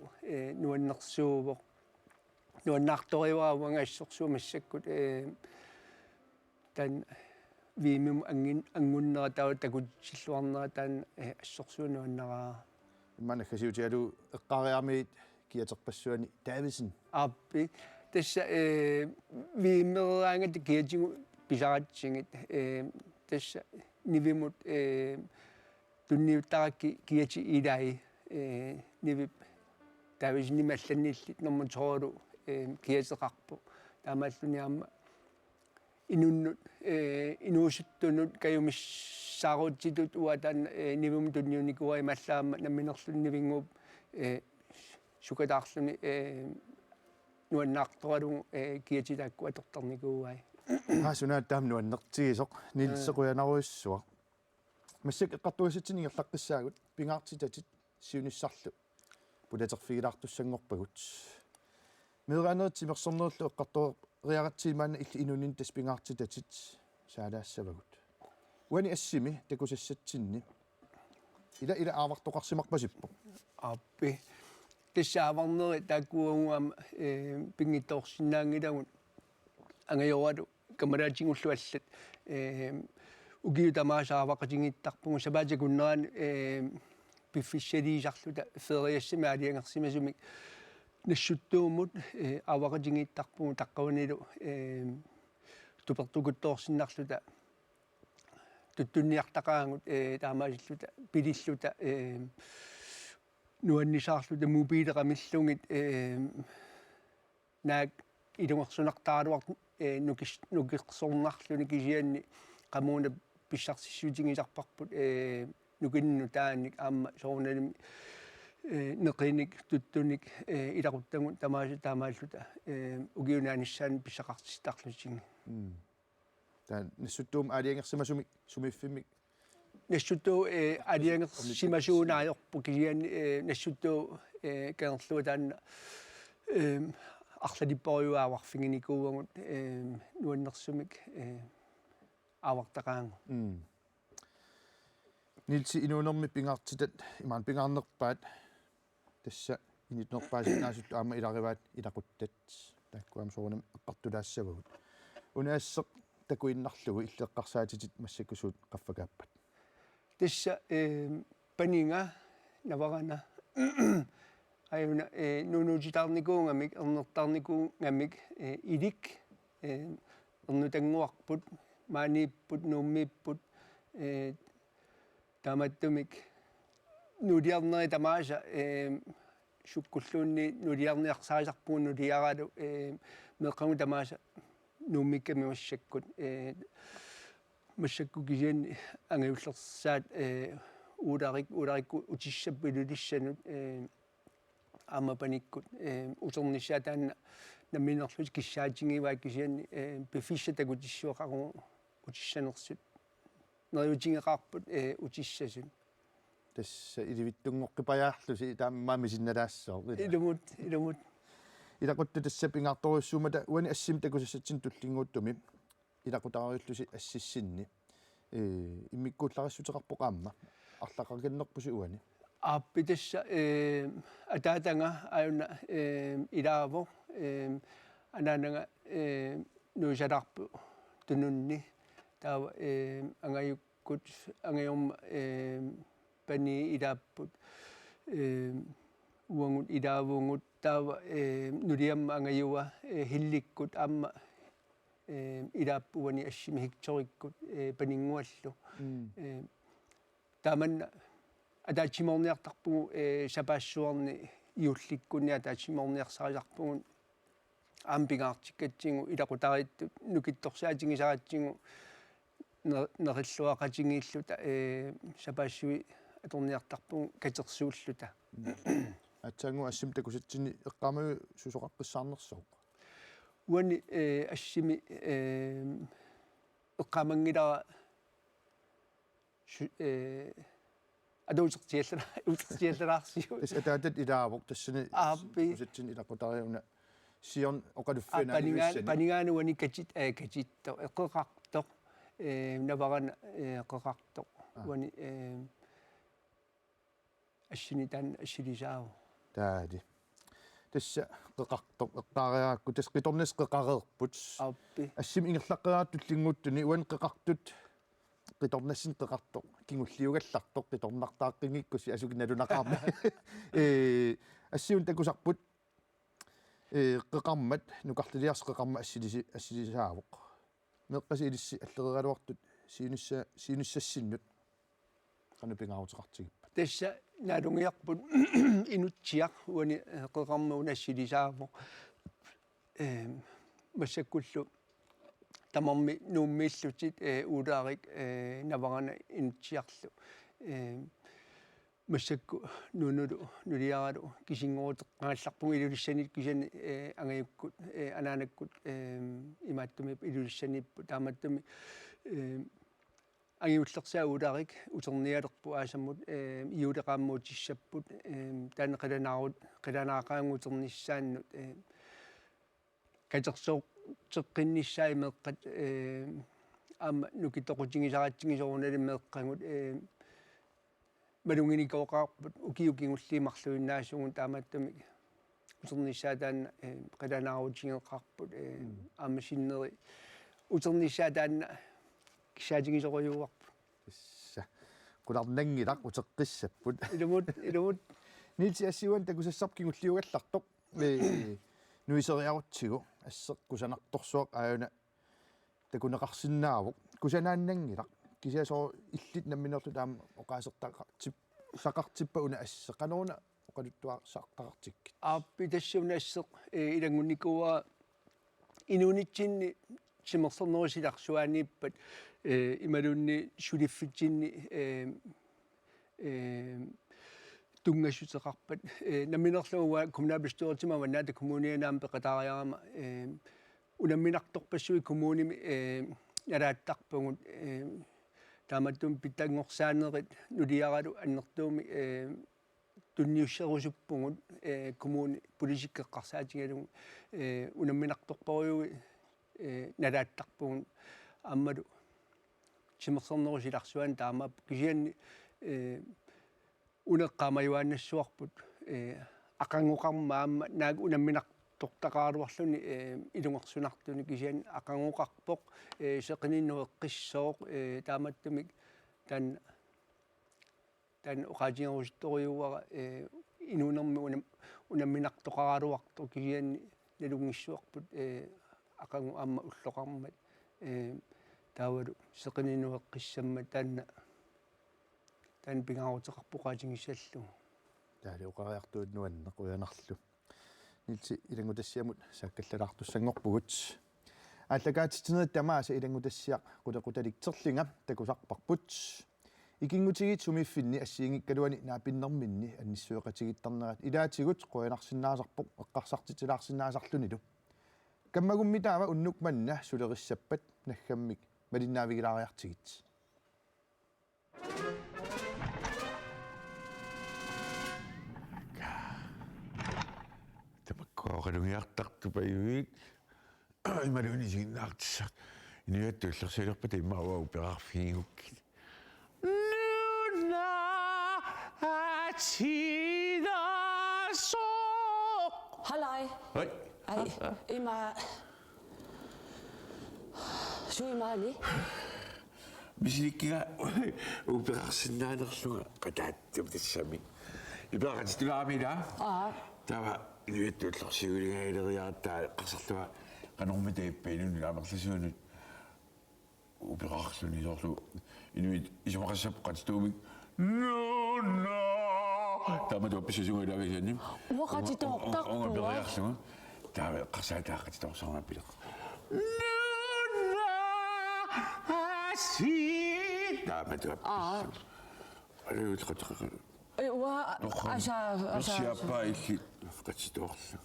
nuannersuuvoq nuannaartoriuaruanga assorsua massakkut tan viimum angunnera taau takutsilluarnera taan assorsua nuanneraa mannakkasiutialu eqqariarmiit kiaterpassuani Davidsen appi tassa viimeraangat kiatigu pisaratsingit tassa nivimut tunniuttarakki kiati ilai nivip Davidsen nimallannillit normatoru kiateqarpu taamalluniaamma inunnut inuusuttunut kayumissaaruutsitut uatan nivum tunniunikuai mallaamma namminerlun nivinguup sukataarluni nuannaartoralugu kiatitakku atortarnikuuai haasunaataam nuannertigisoq nilsequanaruissua массак эққартуасатсинигерлаққиссаагут пингаартитатит сиунissarlu пулатерфигилаартуссангорпагут меераанеритсимерсорнерлу эққартуриаратсимаана илли инунин тас пингаартитатит саалаассавагут уани ассими такусассатсинни ила аавартоқарсимарпасиппо аппи тассааварнери тааккууангуам пингитторсинаангилагут ангайорату камараатингуллуаллат угиу тамаасаавақатингиттарпугу сабаатакуннеран пиффиссалиисарлута фериассими алиангерсимасумик нассуттуумут авақатингиттарпугу таққаванилу тупертукуттоорсиннарлута туттунниартақаангут таамаасиллута пилиллута нуаннисаарлута мобилеқамиллугит наак илунгерсунартааруар нукиқсорнарлуни кисианни qamuna pissartissutigisarparput nukinnu taanik aamma soornalimi neqinik tuttunik ilaquttagut taamaalluta ugiunaanissaan pissaqartistarlusingi taan nassuttuum aaliangersimasumik sumiffimik nassuttu aaliangersimasuunaajorpu kisianni nassuttu kanerlua taanna арлалиппориуааварфигиникуугут нуаннерсумик авартақаангу нилси инуунерми пингаартитат имаан пингаарнерпаат тасса инитнерпаасиннаасутту аама илариваат илақуттат таккуам соорнам эққартулаассавагут унаассеқ такуиннарлугу иллеққарсаатитит массаккусуут қаффакааппат тасса панинга наварана аюна нунуутитаарникуунгамик ернертаарникуунгамик илик ернутангуарпут мааниппут нууммиппут таматтумик нудиарнери тамааса суккуллуунни нудиарниарсаасарпуун нудиаралу меққаму тамааса нууммикками массаккут массакку кисианни ангиуллерсаат уларикку утиссаппилулиссанут аамапаниккут утерниссаатаанна намминерлут киссаатингиваа кисианни пифисса такутиссуақаргу утиссанерсут neriutigeqarput utissasut тасса иливиттунгоққипаяарлуси таамаами синналаассоо ilumut илақутта тасса пингарторуссуумата уани ассим такусассатсин туллингууттуми илақутаариуллуси ассиссинни иммиккууллариссутеқарпоқаама арлақаргиннерпуси уани aappi tassa ataatanga ayuna ilaavo anaananga nuusalarpu tununni taava angayukkut angayum pani ilaapput uangut ilaavuungut taava nuliamma angayuwa hillikkut amma ilaappuani assimi hiktorikkut paninguallu taamanna атаачиморниартарпугу сапаассуарни иулликкуни атаачиморниарсариарпугун аампингаартиккатсигу илакутариттут нукитторсаатингисаратсигу нериллуақатингииллута сапаассуи аторниартарпугу катерсууллута атсангу ассим такусатсини эққамагу сусоқаққиссаарнерсоо уани ассими эққамангилара адуутертиалларсиу эс атаатат илаавоқ тассани ааппи сусатсин илақутариуна сион оқалуффина панигааnuani катитто эққеқартоқ наварана эққеқартоқ уани ассини таан ассилисаау таади тасса қеқартоқ эққаариаакку тас қиторнис қеқареерпут ааппи ассим ингерлаққерааттуллингуттуни уан қеқартут қиторнассин қеқартоқ кингуллиугаллартоқ қиторнартааққингиккуси асукиналунақарми ассиун такусарпут қеқармат нукартилиарс қеқарма ассилисаавоқ меққаси илисси аллеригалуартут сиунissassinнут канапингаарутеқартигиппа тасса наалунгиарпут инутсиақ уани қеқармауна ассилисаавоқ массаккуллу тамарми нууммииллутит уулаарик наварана инутсиарлу массакку нунулу нулиаралу кисингоотеққаалларпуг илулиссанит кисани ангаюккут анаанаккут имааттуми илулиссаниппу тааматтуми ангиуллерсаа уулаарик утерниалерпу аасаммут иулеқааммуутиссаппут таана қиланаақаангутерниссааннут катерсоо теққинниссаи меққат аама нукитоқутингисаратсигисорунали меққангут малунгиникооқарпут укиукингуллиимарлуиннаасугун тааматтуми утерниссаа таана қиланаарутингеқарпут аама синнери утерниссаа таана кисаатигисоруйуарпу тасса куларнангилақ утеққиссаппут илумут нилси ассиуан такусассарп кингуллиугаллартоқ нуисериарутсигу ассеққусанарторсуақ ааюна такунеқарсинаавоқ кусанааннангилақ кисиасоо иллит намминерлу таама оқаасертақартип сақартиппа уна ассе қануна оқалуттуа саартақартиккит ааппи тассуна ассеқ илангунникуа инунитсинни симерсернерусиларсуааниппат ималунни сулиффитсинни тунгасутеқарпат намминерлугуа коммуналбестуутима ваннаата коммунианаам пеқатаариарама унамминарторпассуи коммуними налааттарпугут тааматтум питтангорсаанерит нулиаралу аннертууми тунниуссерусуппугут коммуни политиккеққарсаатигалугу унамминарторпориуи налааттарпугут аммалу симерсернерусиларсуан таамаап кисианни унеққамаюааннассуарпут ақангоқармаама нааг унамминартортақаруарлуни илунгерсунартуни кисиан ақангоқарпоқ сеқининнуэққиссооқ тааматтумик таан оқаатингерусториуара инунерми унамминартоқаралуарто кисианни налунгиссуарпут ақангу аама уллоқармат таавалу сеқининнуэққиссамма таанна таан пингаарутеқарпоқаатингиссаллу таали оқариартуут нуаннеқ уянарлу нилси илангутассиамут сааккаллалаартуссангорпугут ааллагаатитинерит тамааса илангутассиақ қулеқуталиктерлинга такусарпарпут икингутигит сумиффинни ассиингиккалуани наапиннэрминни анниссуеқатигиттарнерат илаатигут қуянарсинаасарпоқ эққарсартитилаарсинаасарлунилу каммагуммитаама уннукманна сулериссаппат наггаммик малиннаавигилаариартигит Tamakkoaqalungiartartupayuit imaluunisiginnaartissaq inuattuullersuilerpa timmaua uperarfiigukkit nuna atidasoq Halløj. hoi Ej, Emma. Suimani. Misilikkiga uperarsinnaanerluga qataattum tassami iperaqatitulaamila tava inuattuullersiguligaileriarattaa qarsarluga qanorma taippainun ilaamerlasuunut uperarluni sorlu inuit isumaqassap qatituumik nuna tama tuappissusunga ilaagasiannim Uaqatitoortartua. ongaperiarluga tava qarsaataaqatitoorsorna pileq tama tuappissu алуутеқатеққа Wa asa сиаппа илли qatitoorlu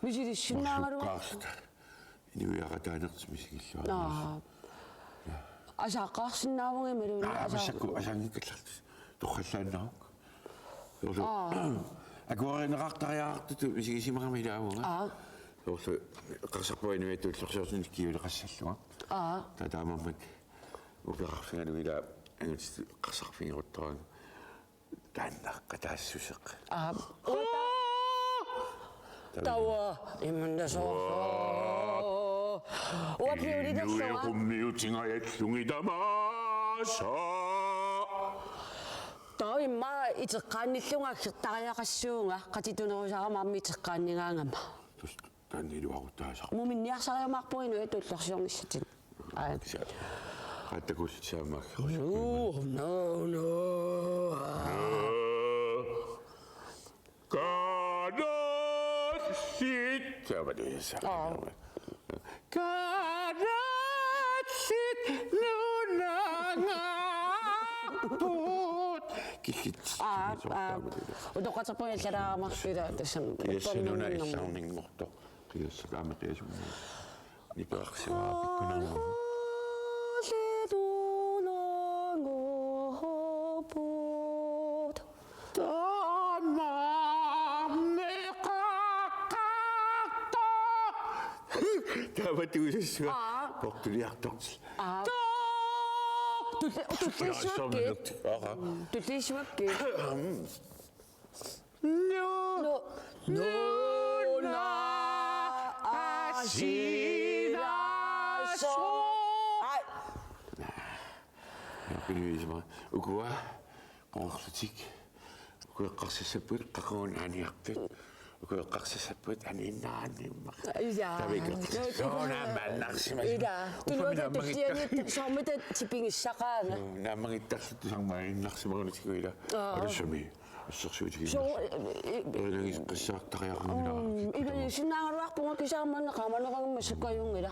Misiri sinnaangaruа. qaarsta inuiaqataanertis misigilluaa Asa qarsinnaavungi maluni масакку асаангиккаллартис торхаллааннарuk йорлу акуаринеқартариаартуту мисигисимарами илаавунга йорлу қарсарпуинуиаттууллерсуусни киулеқассаллуга татаамаммат уперарфигалуила ангутис қарсарфигируттаран тааннаққа таассусеқ Tawa imandasoo. Wa prioritasua. kummiutingajatlungidamaasa Tawi ma iteqqaannillunga tariaqassuunga qatitunerusaramaammi iteqqaanningaangama. тааннилуарутаасақ Muminniarsariumarpuinu atullersiornissatin. qattakullsaamaakkerus No. Karatsit tamadisa Karatsit nunanga put kikit Utoqaterpun illaraarmarpila tassam Kiassinuna illarningmorto qiassalaama qiasumma niperarsiuaapikkunarma Tamattuussuа portuliartortil Tullisuakki. No Asiraso. Pinuisma ukua qorlutik ukueqqarsassaput qaquun aaniartut ukueqqarsassaput aniinnaanniimmaq soona maannarsimas Ida, tunuta tusiani somita tipingissaqaanga. naamangittarluttu sarmaaginnarsimarunutikkuila alussumi ассерсуутигин So эринагис қиссаартариарнера иба синнаагаруарпунга кисааманна qaamaneragumma суккаюнгила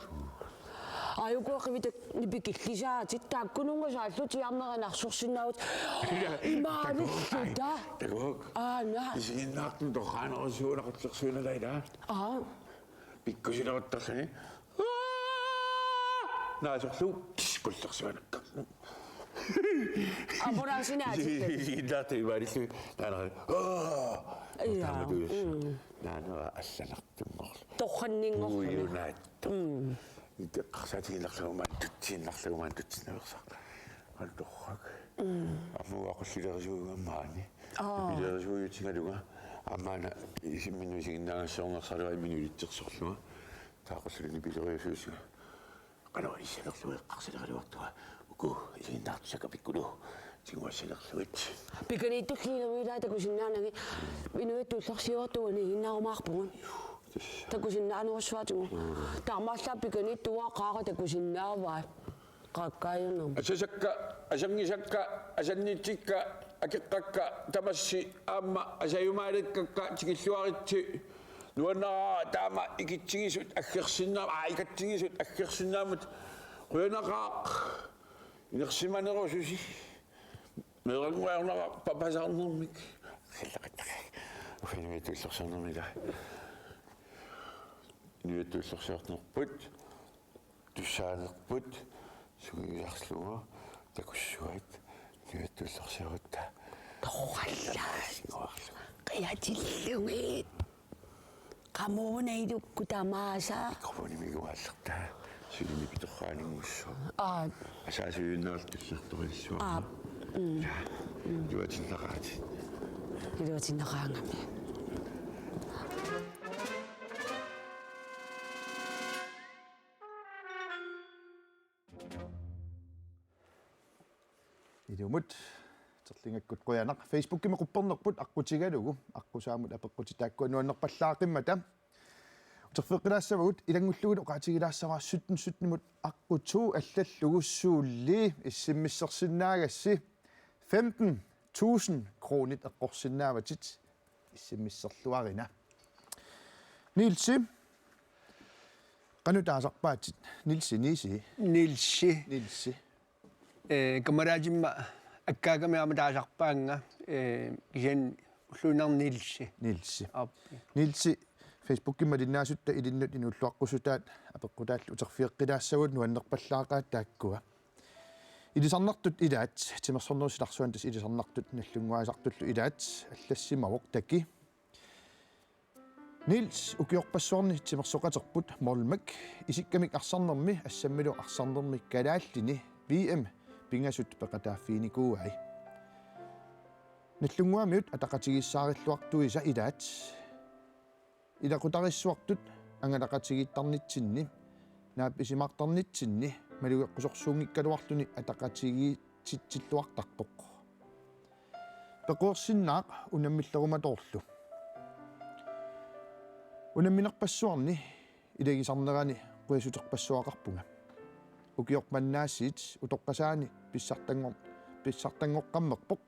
аюкуақивитак нипикиллисаатит тааккунунга сааллутиарнеринарсорсинаут имааниллута такок на исигиннаартун торхаанерусуулақутлерсуuналайда пиккусилеруттарлани наасорлу куллерсуанакка амбулансинаатит исигиннаарту ивариллу таанери наанера алланартунгорлу торханнингорлу уюнаатта иттеққарсаатигилерлугумаан тутсииннарлугумаан тутсинерсаа алторхак аммуақуллилерисуугаммаани пилерисууютингалуга аммаана исимминуисигиннаагассоорнерсалуа имминулитсерсорлуга таақуллуни пилериусуусуга канаисинерлуи эққарсилериуартуга уку исигиннаартусакапиккулу тингуассинерлуит пиканиттуллиинеруилаа такусиннаанаги инуиттуллерсиуартуани иннаарумаарпугун такусиннаанерусуатигу таамааллаа пиканиттуаа qaara такусиннааваа qaakkaayunum асасакка асангисакка асаннитсикка акеққакка тамасси аама асаюмааликкакка тигиллуаритси нуаннаа таама икитсигисут аггерсиннаама икатсигисут аггерсиннаамут қуянақаақ инерсиманерусуси мерангуарнера папасаарнермик хиллақаттага уфинуитуллерсарнермила инуиттуллерсиарнерпут туссаанерпут сугиарслуга такуссуат нуаттуллерсиарутта тоқаллаас қиатиллугит qammuunaitukku tamaasa микрофонимигуааллерта сулими питерхаанингуссоо аа асаасуйуннеэртуллерториссуа юатиллераати илуатиннераангами идиумут терлингаккут қуянақ фейсбуккиме қуппернерпут аққутигалугу аққусаамут апеққутитааккуа нуаннерпаллаақиммата утерфеққилаассавагут илангуллугут оқаатигилаассаваа 17 аққуту аллаллугуссуулли иссиммиссерсиннаагасси 15,000 кронит эққорсиннааватит иссиммиссерлуарина нилси канутаасарпаатит нилси нилси камараажимма аккаагамиама таасарпаанга кисиан уллуинарнилси аппи нилси фейсбуккимма линнаасутта илиннут инуллуаққусутаат апеққутааллу утерфиэққилаассагут нуаннерпаллаақаат тааккуа илисарнартут илаат тимерсорнерусиларсуан тас илисарнартут наллунгуаасартуллу илаат аллассимавоқ таки нилс укиорпассуарни тимерсоқатерпут молмак исиккамик арсарнерми ассаммилу арсарнерми калааллини VM пингасут пеқатааффиникууай наллунгуамиут атақатигиссаариллуартуиса илаат илақутариссуартут ангалақатигииттарнитсинни наап исимаартарнитсинни малуеққусорсуунгиккалуарлуни атақатигиитсиллуартарпоқ пеқуерсиннаақ унаммиллеруматорлу унамминерпассуарни илагисарнерани қуясутерпассуақарпунга укиорпаннаассиит утоққасаани писсартангоққаммерпоқ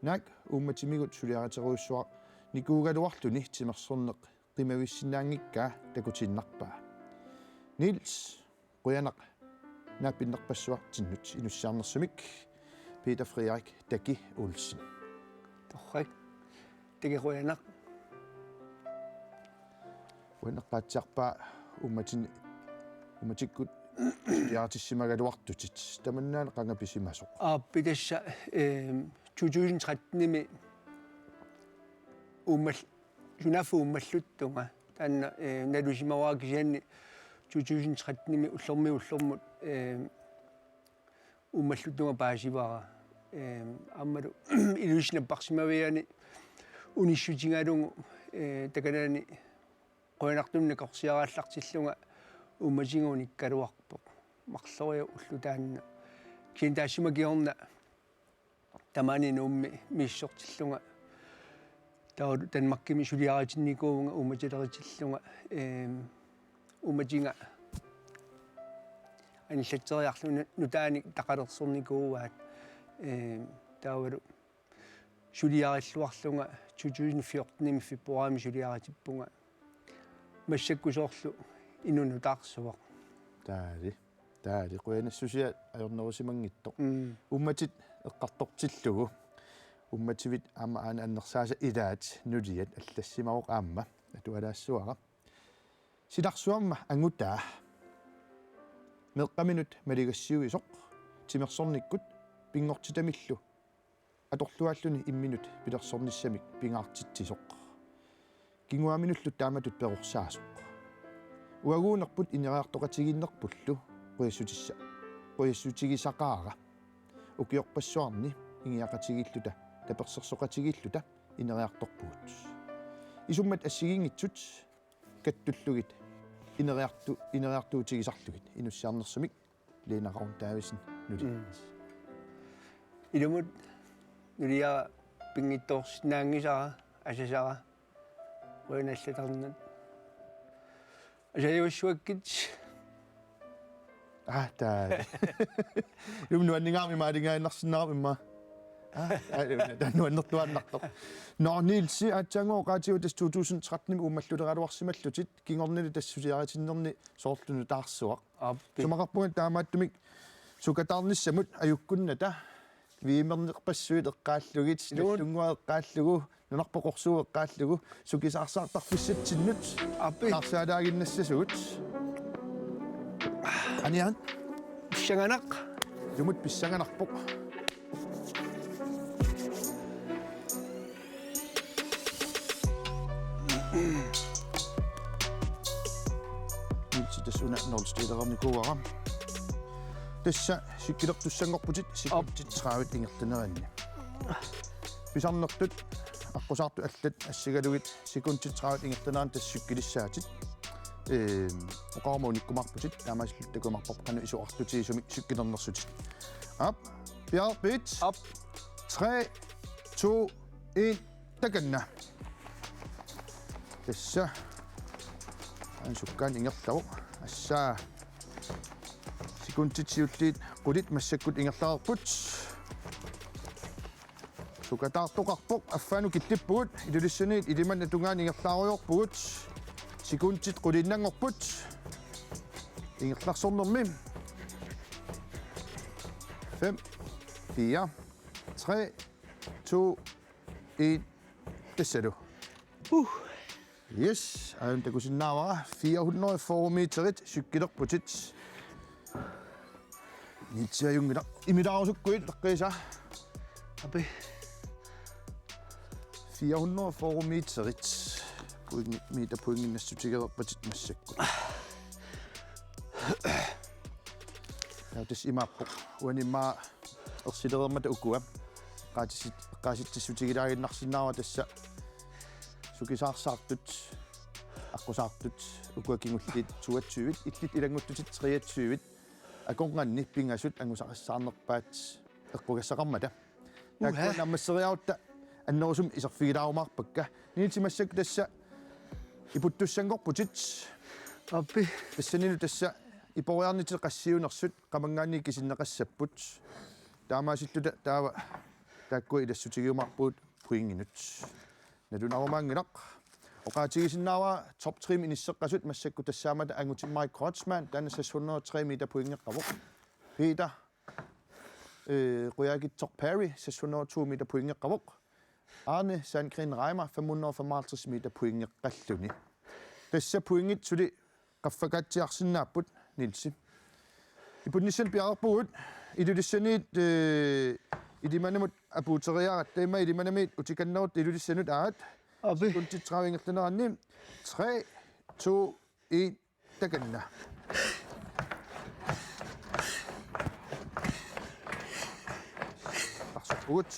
наак уумматимигут сулиаратеруиссуа никуугалуарлуни тимерсорнеқ qimavissinaangikkaa takutinnarpaa Nils quyanaq naapinnerpassuartinnut inussiarnersumik Peter Frederik Dagi Olsen torrak tege quyanaq quyanaqpaatiarpaa ummatikkut yaartissimagaluartutit tamannaana qangapissimasoq aapitassa 2013-nimi ummal junafu umalluttunga taanna nalusimawaakisaanni 2013-nimi ullormut umalluttunga paasivara аммалу илуиснаппарсимавиани унissutiгалугу таканаани қуянартунна корсиарааллартиллунга умматингуниккалуарпоқ марлориа уллутаанна кинтаасимакиорна тамани нуумми миссортиллунга таа Данмаркими сулиаратинникуунга умматилеритиллунга умматинга аниллатсериарлуна нутаани тақалерсорникууаат таавалу сулиариллуарлунга 2014 фебруари сулиаратиппунга массаккусоорлу инунутаарсуақ таали қуянассусиа ajornerusимангитто умматит эққартортиллугу уммативит аама аана аннерсааса илаат нулиат аллассимавоқ аама атуалаассуара силарсуарма ангутаа меққаминут малигассиуисоқ тимерсорниккут пингортитамиллу аторлуааллуни имминут пилерсорниссамик пингаартитсисоқ кингуаминуллу тааматут перорсаасоқ уагуунерпут инераартоқатигиннерпуллу қуяссутигисақаара укиорпассуарни ингиақатигиллута таперсерсоқатигиллута инериарторпуут исуммат ассигингитсут каттуллугит инериартуутигисарлугит инуссиарнерсумик лeenaqarun таависин нули илумут нулиа пингитторсинаангисара асасара уиналлатарнат ажаюссуаккит таа юмнуаннингаами маалингааннарсиннарам даннуаннертуаннартоқ норнилси атсангоо qaatiутас 2013 уммаллулераалуарсималлутит кингорнили тассусиаритиннерни соорлуну таарсуақ сумақарпугат таамааттумик сукатаарниссамут аюккунната виимернеқпассуит эққааллугит наллунгуа эққааллугу нунарпоқорсуу эққааллугу сукисаарсаартарфиссатсиннут таарсаалаагиннассасуут аниан шаганақ Jumut pissanganarpoq. Tasuna nolstiilerarni kuaram. Tassa sikkilertussangorputit sikkitit traavit ingertaneranni. Pisarnertut аққусаарту аллат ассигалугит секунтит traavit ingertanaan тассуккилиссаатит оқармуниккумарпутит таамаасиллут такумарпоқ қану исуартутиисумик суккилернерсутит. Up. Bjerg bit. Up. 3 2 1 takanna. Tassa суккаан ингерлавоқ ассаа секунтитсиуллиит qulит массаккут ингерлаарпут сукатаартоқарпоқ аффаану киллиппугут илулиссаниит илиманна тунгаан ингерлааруйорпугут секунтит qulиннангорпут ингерларсорнэрми 5 4 3 2 1 тассалу Yes, ayon takusinnaawara 404 meterit sykkilerputit. Nitsiajungila imilaarsukkuit taqqisa. Abi 404 meterit. Puingit meter puinginnassutigererpatit massakku. Ja tes imappoq uanimma ersilerermata ukua. Qaasittissutigilaaginnarsinnaawa tassa сукисаарсаартут аққусаартут укуакингуллит суатсуивит иллит илангуттутит 23 аконганни пингасут ангусақассаарнерпаат эққугассақармата такку наммассериаутта аннерусум исерфигилаарумаарпакка нитимассак тасса ипуттуссангорпутит аппи тассанину тасса ипориарнитил qassiunersut qamanggaanni kisinneqassapпут таамаасиллута таава такку илассутигиумарпуут пуингинут Nadunarumangilaq oqaatigisinnaava top trim inisseqqasut massakku tassaamata angutimmai Kreutzmann tanna 603 meter poingeqqavoq Peter Ruyagittor Perry 602 meter poingeqqavoq Arne Sandgren Reimer 555 meter poingeqqalluni tassa poingit suli qaffakatsiarsinnaaput Nilsi ipunnissan piarpuut ilulissaniit idimanamut apuuteriarat taima idimanamit utikannerut ilulissanut aat abi kuntit travingertaneranni 3 2 1 takanna Arsuput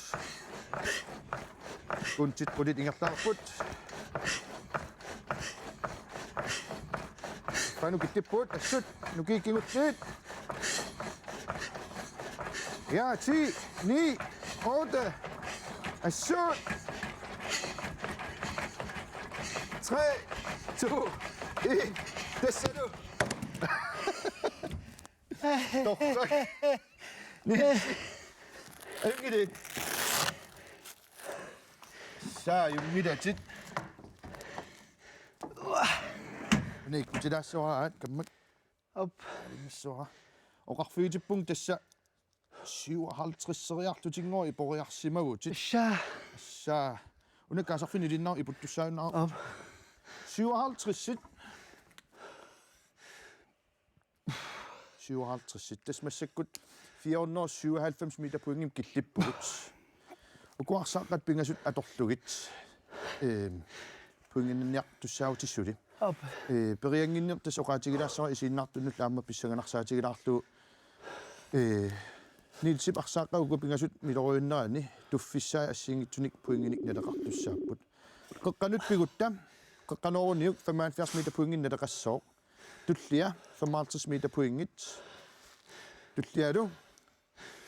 kuntit qulit ingertaarput panu kittippuut assut nukiikinguttiit Ja, 10, 9, 8, 7, 3, 2, 1, tassalo. Doch, ayungidit. Saa yungidatit. Nei kutidaassoraat kammak. op Soora. Oqarfiitippung tassa 57 i poriarsimagutit sha saa unakkaasarfini linnar iputtussaunnar op 57 tasmassakkut 497 meter poingim killippugut ukuarsaqqat pingasut atorlugit poinginniaq tussautissuli op perianginniq tas oqaatigilaarсара isiinnaartunnu laamma pissaganarsaatigilaarlu Nilsip arsaaqqaguku pingasut miloruinnerani tuffissaa assiingitsunik puinginik naleqartussaaput qeqqanut pigutta qeqqanoruniuk 75 meter puingin naleqassooq tullia 55 meter puingit tullialu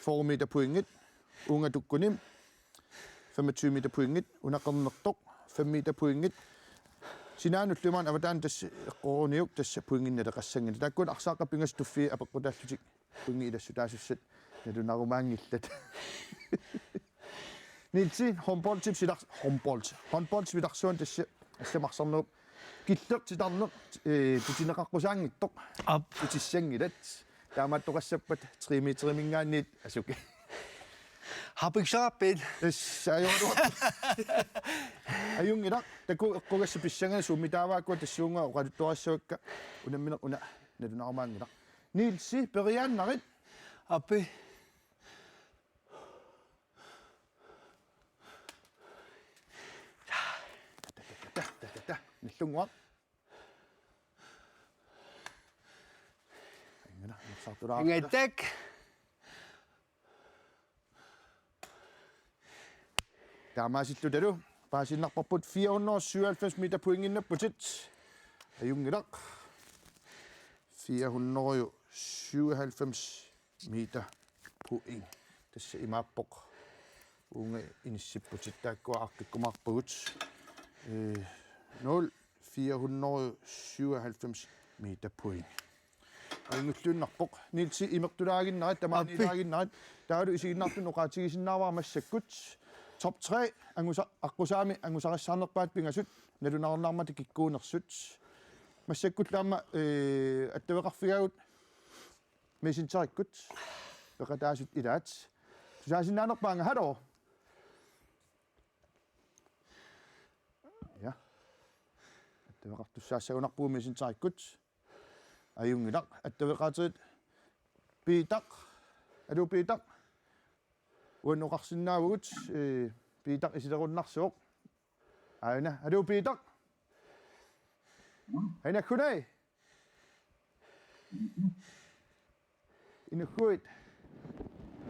4 meter puingit ungatukkunim 25 meter puingit unaqernertoq 5 meter puingit sinaanullumaan avataan tass eqqoruniuk tassa puingin naleqassangini takkut arsaaqqa pingas tuffi apeqqutaallutik puingi ilassutaasussat nadunarumaangillat Nilsi håndbold sidarsuan tassa assamarsernuup killertitarneq tutineqaqqusaangittoq op tutissangilat taamaattoqassappat 3 meter mingaanniit asuki habiksaapin ayungilaq taku eqqugassa pissangana suumitaavaakku tassuunga oqaluttorassavakka unammineq una nadunarumaangilaq Nilsi periaannarit appi иллунгуа ингана сартулаа Ingaitak. таамаасиллуталу паасиннарпарпут 497 метр поингиннаппутит аюнгилақ 497 метр поинг тасса имааппоқ унга иниссиппутит тааккуа аркиккумаарпагут 497 метр поинг аюнгуллууннарпоқ нилси имертулаагиннарат тамаанилаагиннарат таалу исигиннарту ноқаатигисиннааваа массаккут top 3 angusa aqusaami angusariссаарнерпаат пингасут налунаарнаармати киккуунерсут массаккуллаама аттавеқарфигаагут мессенджериккут пеқатаасут илаат тусаасиннаанерпаанга халоо я аттавеқартуссаассагунарпуу мессенджериккут аюнгилақ аттавеқаатигит питақ алу питақ уаннуқарсинаавгут питақ исилеруннарсуоқ аана алу питақ айнаккунай инуккуит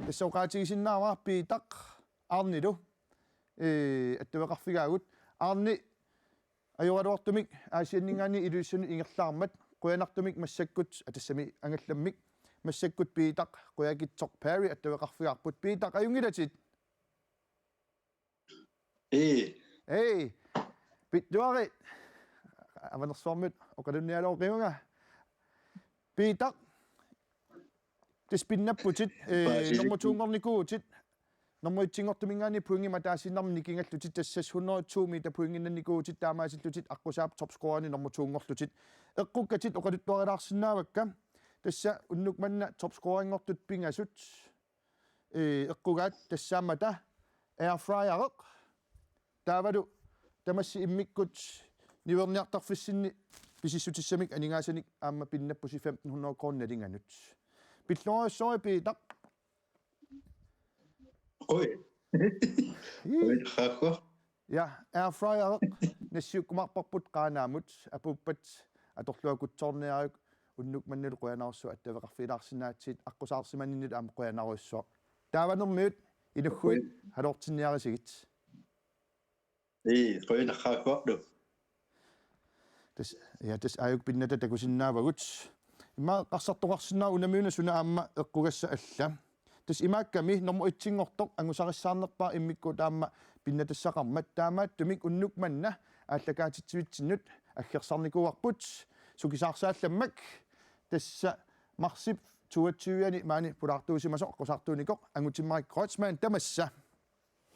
тассоқаатигисиннаава питақ арнилу аттавеқарфигаагут арни ajorluartumik aasianningaani iluissuni ingerlaarmat quyanartumik massakgut atassami angallammik massakkut piitaq quyakitsoq paari attaveqarfigaarput piitaq ajungilatit ei pittuari avanersormut oqalunnialooqiunga piitaq tispinnapputit normutuungornikuutit normuittingortumingaani puingima taasinarmi kingallutit tassas 102 meter puinginnannikuutit taamaasillutit aqqussaap topscorerni normutuungorlutit eqqukkatit oqaluttuarilaarsinnaavakka tassa unnukmanna topscoreringortut pingasut eqqugaat tassaamata airfryereq taavalu tamassi immikkut niverniartarfissinni pisissutissamik aningasanik aamma pinnappusi 1500 kroner linganut pilloriussori piitaq Oi. Oi, hakko. Ja, airfryereq nassiukkumarparput qaanaamut apuppat atorluakutsorniariuk unnukmannil quyanarussu attaveqarfilaarsinaatsiit aqqusaarsиманиннит аама quyanarussuaq taavanermiut ilugguit halortinniarisigit Oi, hakko du. tas aayuk pinnata takusinnaavagut imma qarsartoqarsinnaa unamiuna suna aamma eqqugassa alla tas imaakkami normu itsingortoq angusarissаарnerpaa immikku taamma pinnatassaqarmat taamaattumik unnukmanna ааллакаатитсивитсиннут аггерсарникуарпут сукисаарсаалламмак тасса марсип туатсуяни маани пулаартуусимасо аққусаартууникоқ ангутиммарик кройцман тамасса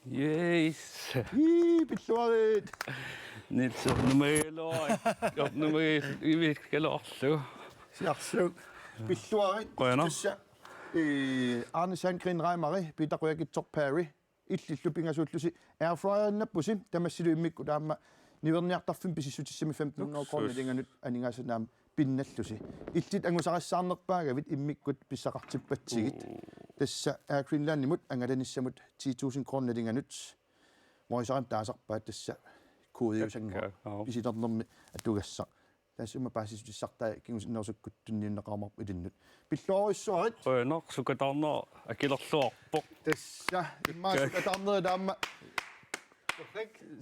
Yes. пиллуарит Nils numero. Numero i virkelig сиарсуу пиллуарит тасса Arne Sandgren Reimari питақуякитсор паари иллиллу пингасууллуси airfryernappusi tamassilu immikku taamma niverniartarfim pisissutissami 1500 kroner linganut aningaasanaam pinnallusi illit angusarassаарnerpaagavit immikkut pissaqartippatigit tassa Air Greenlandimut angalanissamut 10000 kroner linganut moisaram taasarpaat tassa kuudiusanga pisiternermi atugassaq tassuma paasissutissartaa kingusinnersukkuttunniunneqarmar ilinnut pilloriussuarit Rønner, sukatarner, akilerluarpoq. tassa immaasukatarneri taamma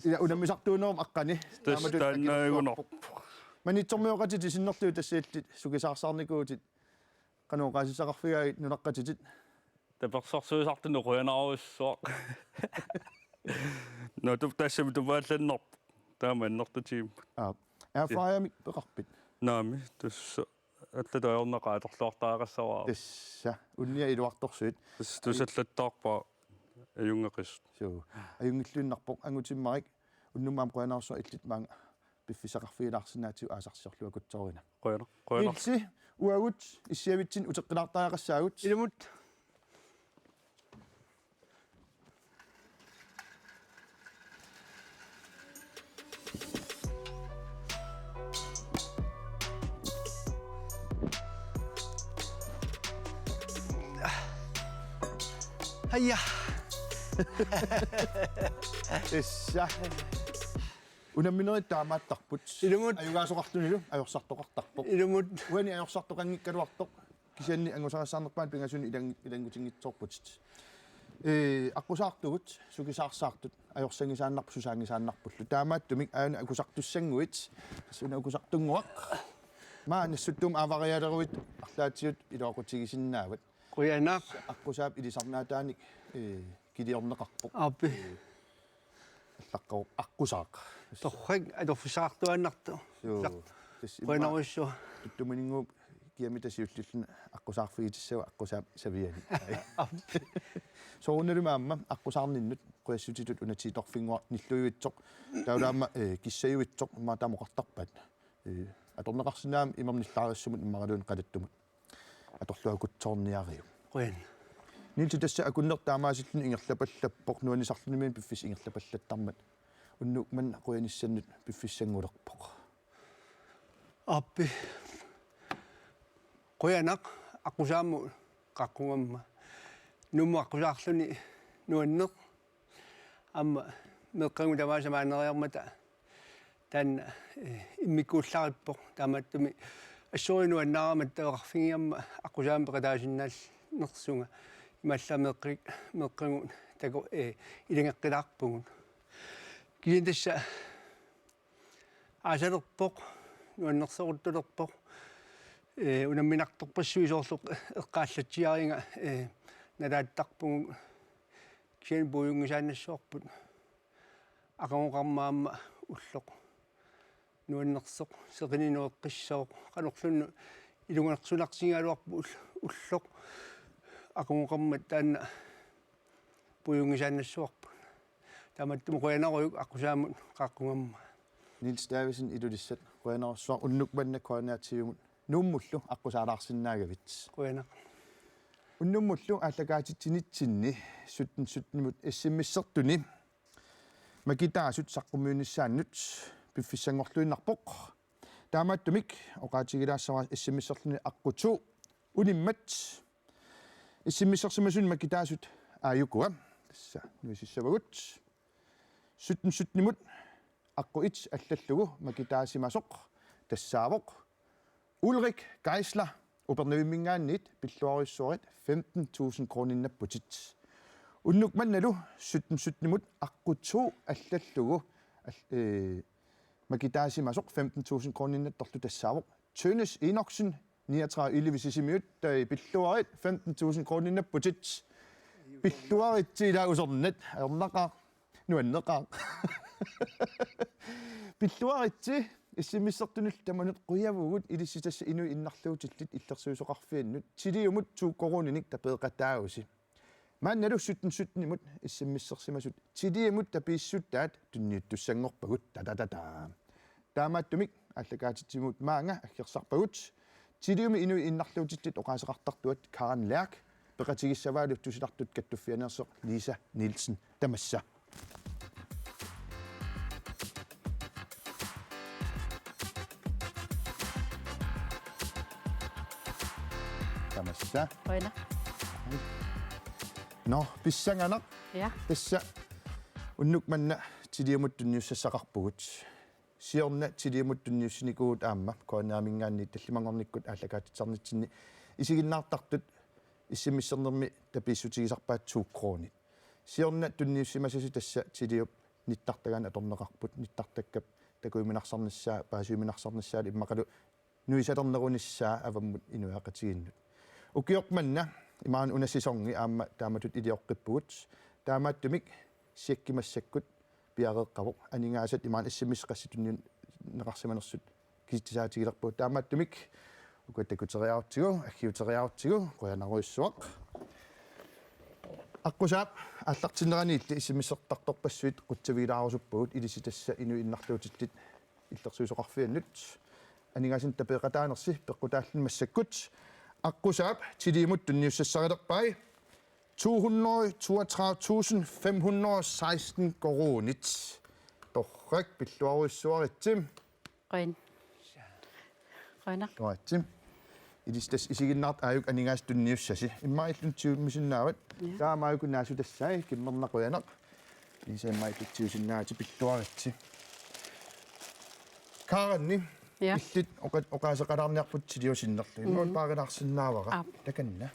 ila unammisartuunerum aqqani Taannaiguner. manitsormiuqatit isinnertuu tassaillit sukisaarsaarnikuutit qanuuqaasisaqarfigaagit nunaqqatitit Tapersarsuusartunu rønnerussuaq. No tu tassam tuvaallannerp. Taamannertatim. airfryermik peqarpit Naami tussa allataajorneqaatorluartaaqassavaa. tassa unnia iluartorsuit Tussallattaarpa ajungeqis. suu ajungilluunnarpoq angutimmarik unnumaam quyanarsuar illit maanga piffisaqarfigilaarsinaatiu aasarsiorluakutsorina Rønner. ilsi uagut issiavitsin uteqqinaartaaqassaagut Ilmut. tassa Unamminerit taamaattarput. Ilumut. Ajugaasuqartunilu ajorsaartoqartarpoq. Ilumut. Uani ajorsaartoqanngikkaluartoq kisianni angusarasaarnerpaat pingasuni ilangutingitsoorput. Aqusaartugut sukisaarsaartut ajorsangisaannarpu susaangisaannarpullu taamaattumik aana akusartussanguit suna akusartunguaq maa nassuttum avarialeruit арлаатиут илоқутигисиннаават Quyanaq. аққусаап илисарнаатааник килиорнеқарпоқ Appi. аллаққау аққусаақ Torrak adorfusaartuannartu. тас Quyanarussu. туттуминингууп киамитасиуллуллуна аққусаарфигитиссава аққусаап савиани соорнелумаамма аққусаарниннут қуассутитут унатииторфингуа ниллуйуитсоқ таулаама киссаюитсоқ ма таамоқартарпат аторнеқарсинаам имерниллаариссумут иммаралуун қалаттумут аторлуакутсоорниариу Quyan. нилти тасса акуннертаамаасиллуни ингерлапаллаппоқ нуанисарлунимин пиффис ингерлапаллаттармат уннукман қуяниссаннут пиффиссангулерпоқ Appi. Quyanaq aqusaamu qaqqungamma. Nummu aqusaarluni nuanneq. Amma meqqangu tamaasamaaneriarmata tan immikuullarippoq taamattumi ассорину аннаарамат тавеқарфигиамма аққусаам пеқатаасиннаал нерсунга ималла меққингу тако илингеққилаарпугун киинтасса аасалерпоқ нуаннерсеруттулерпоқ унамминарторпассуисоорлу эққааллатсиаринга налааттарпугун киан буюнгисаанассуарпут ақангоқармаама уллоқ нуаннерсоқ сеқининуэққиссооқ канорлунну илунгерсуларсигаалуарпу уллоқ ақангоқармат таанна буюнгисаанассуарпут тааматтум қуянаруйук аққусаамут қааққунгамма Nils Davidsen idulissat quyanarsuar unnukmanna koanaatiumut nuummullu аққусаалаарсиннаагавит қуяна уннуммуллу ааллакаатитсинитсинни суттнмут иссиммиссертуни макитаасут саққуммиуниссааннут пиффиссангорлуиннарпоқ таамааттумик оқаатигилаассаваа иссиммиссерлуни аққуту униммат иссиммиссерсимасун макитаасут ааюкуа тасса нуисиссавагут суттнмут аққуит аллаллугу макитаасимасоқ тассаавоқ Ulrik Geisler упернавиммингаанниит пиллуариуссуарит 15,000 крониннаппутит уннукманналу суттнмут аққутсуу аллаллугу макитаасимасоқ 15,000 крониннатторлу тассаавоқ Tønnes Enoksen 39 иллевисисимиут тай пиллуарит 15,000 крониннаппутит пиллуаритсилаагусорнат аернақаа нуаннеқаа пиллуаритси иссимиссертунул таманут қуявугут илисситасса инуи иннарлуутиллит иллерсуисоқарфианнут тилиумут тууккоруниник тапеэқатаагуси маанналу суттнимут иссиммиссерсимасут тилиумут тапииссуттаат тунниуттуссангорпагут тататата таамааттумик аллакаатитсимут маанга аггерсарпагут тилиуми инуи иннарлуутиллит оқаасеқартартуат Karen Lærk пеқатигиссаваалу тусилартут каттуффианерсеқ Lisa Nielsen тамасса тамасса Quyanaq. no писсанганақ Ja. тасса уннукманна тилиумуттунниуссассақарпугут сиорна тилиумуттунниуссиникуут аама коанаамингаанни таллимангорниккут ааллакаатитсарнитсинни исигиннаартартут иссимиссернерми тапииссутигисарпаат 2 крони сиорна тунниуссимасаси тасса тилиуп ниттартагаан аторнеқарпут ниттартаккап такуиминарсарниссаа паасуиминарсарниссаали иммақалу нуисалернеруниссаа аваммут инуяақатигиннут укиорпманна имаан унасисорги аама тааматут илиоққиппугут таамааттумик сиаккимассаккут пиареэққавоқ анингаасат имаан иссимисқасситунниун неқарсиманерсут киситисаатигилерпуут таамааттумик укаттакутериаартигу аггиутериаартигу қуянаруиссуақ аққусаап аллартиннераниилли иссимиссертарторпассуит қутсавилаарусуппугут илиситасса инуиннарлуутиллит иллерсуисоқарфианнут анингаасин тапеэқатаанерси пеққутааллин массаккут аққусаап тилиимут тунниуссассарилерпай 232.516 коронит торрак пиллуаруиссуаритсим Quyan. Quyanaq. тоатсим илистас исигиннаарт ааюк анингаас тунниуссаси иммаиллунтиуммисиннаават таамааюкунаасутассай киммернақуянақ исааммаиттиусиннаати пиллуаритси Kaaranni Ja. illit oqaasaqalarniarput siliusinnertu imma paarinarsinnaavara takanna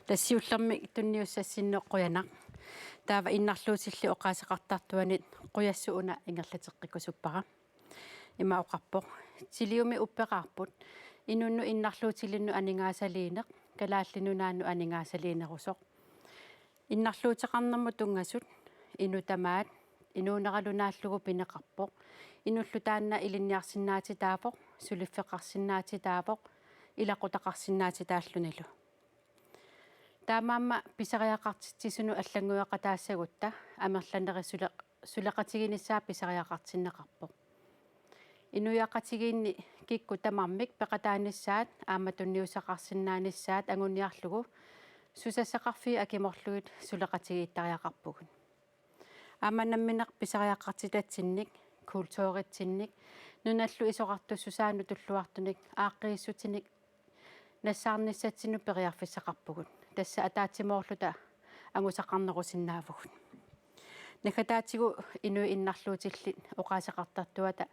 тассиуллерми тунниуссассиннеққуянақ таава иннарлуутилли оқаасеқартартуанит қуяссууна ингерлатеққикусуппара има оқарпоқ тилиуми уппеқарпут инунну иннарлуутилинну анингаасалиинеқ калааллинунаанну анингаасалиинерусоқ иннарлуутеқарнэрму тунгасут инутамаат инуунералунааллугу пинеқарпоқ инуллу таанна илинниарсинаати таапоқ сулиффеқарсинаати таапоқ илақутақарсинаати тааллунилу таамаама писариақартитсисуну аллангуяқатаассагутта амерланери сулеқатигиниссаа писариақартиннеқарпоқ инуяқатигиинни кикку тамармик пеқатааниссаат ааматунниусақарсинааниссаат агуниарлугу сусассақарфи акиморлугит сулеқатигииттариақарпугун ааманамминеқ писариақартитатсинник культууритсинник нуналлу исоқартуссусаану туллуартуник ааққииссутиник нассаарниссатсину периарфиссақарпугун тасса атаатсимоорлута агусақарнерусиннаавгун накатаатигу инуи иннарлуутиллит оқаасеқартартуата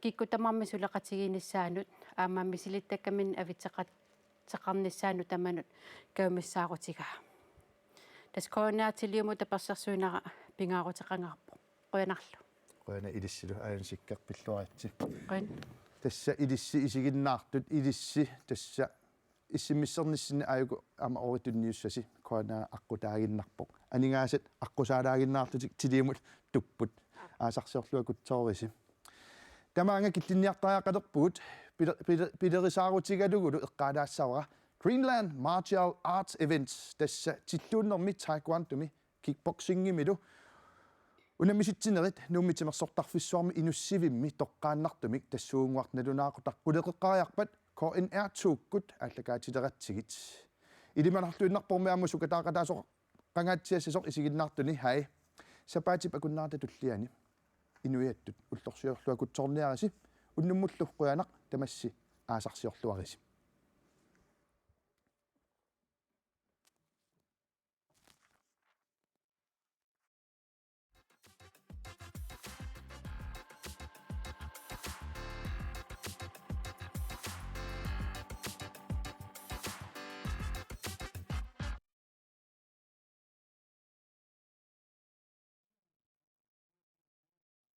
киккутамарми сулеқатигииниссаанут аамаамми силиттаккамин авитсеқарниссаану таманут каумиссаарутигаа тас коонеартилиуму таперсерсуинара пингаарутеқангаарпо қуянарлу qoyana ilissulu ajansikkerpilluaritsi қуян tassa ilissi isiginnaartut ilissi tassa исиммиссернissini аюку ама ориtunniussasi коона аққутаагиннарпоқ анингаасат аққусаалаагиннаартутик тилиумут туппут аасарсиорлуа кутсоориси тамаанга киллинниартариақалерпугут пилерисаарутигалугулу эққалаассавара Greenland Martial Arts Events тасса тиллууннэрми таеквондуми кикбоксингимилу унамиситсинерит нууммитимерсортарфиссуарми инуссивимми тоққааннартумик тассуунгуартналунаақутар қулеқеққариарпат KNR-тууккут аллакаатилератсигит илиманартуиннарпормиамму сукатаақатаасоқ қангаатсиассасоқ исигиннаартуни хай сапаатип акуннаарта туллиани инуиаттут уллорсиорлуакутсорниараси уннуммуллу қуянақ тамасси аасарсиорлуариси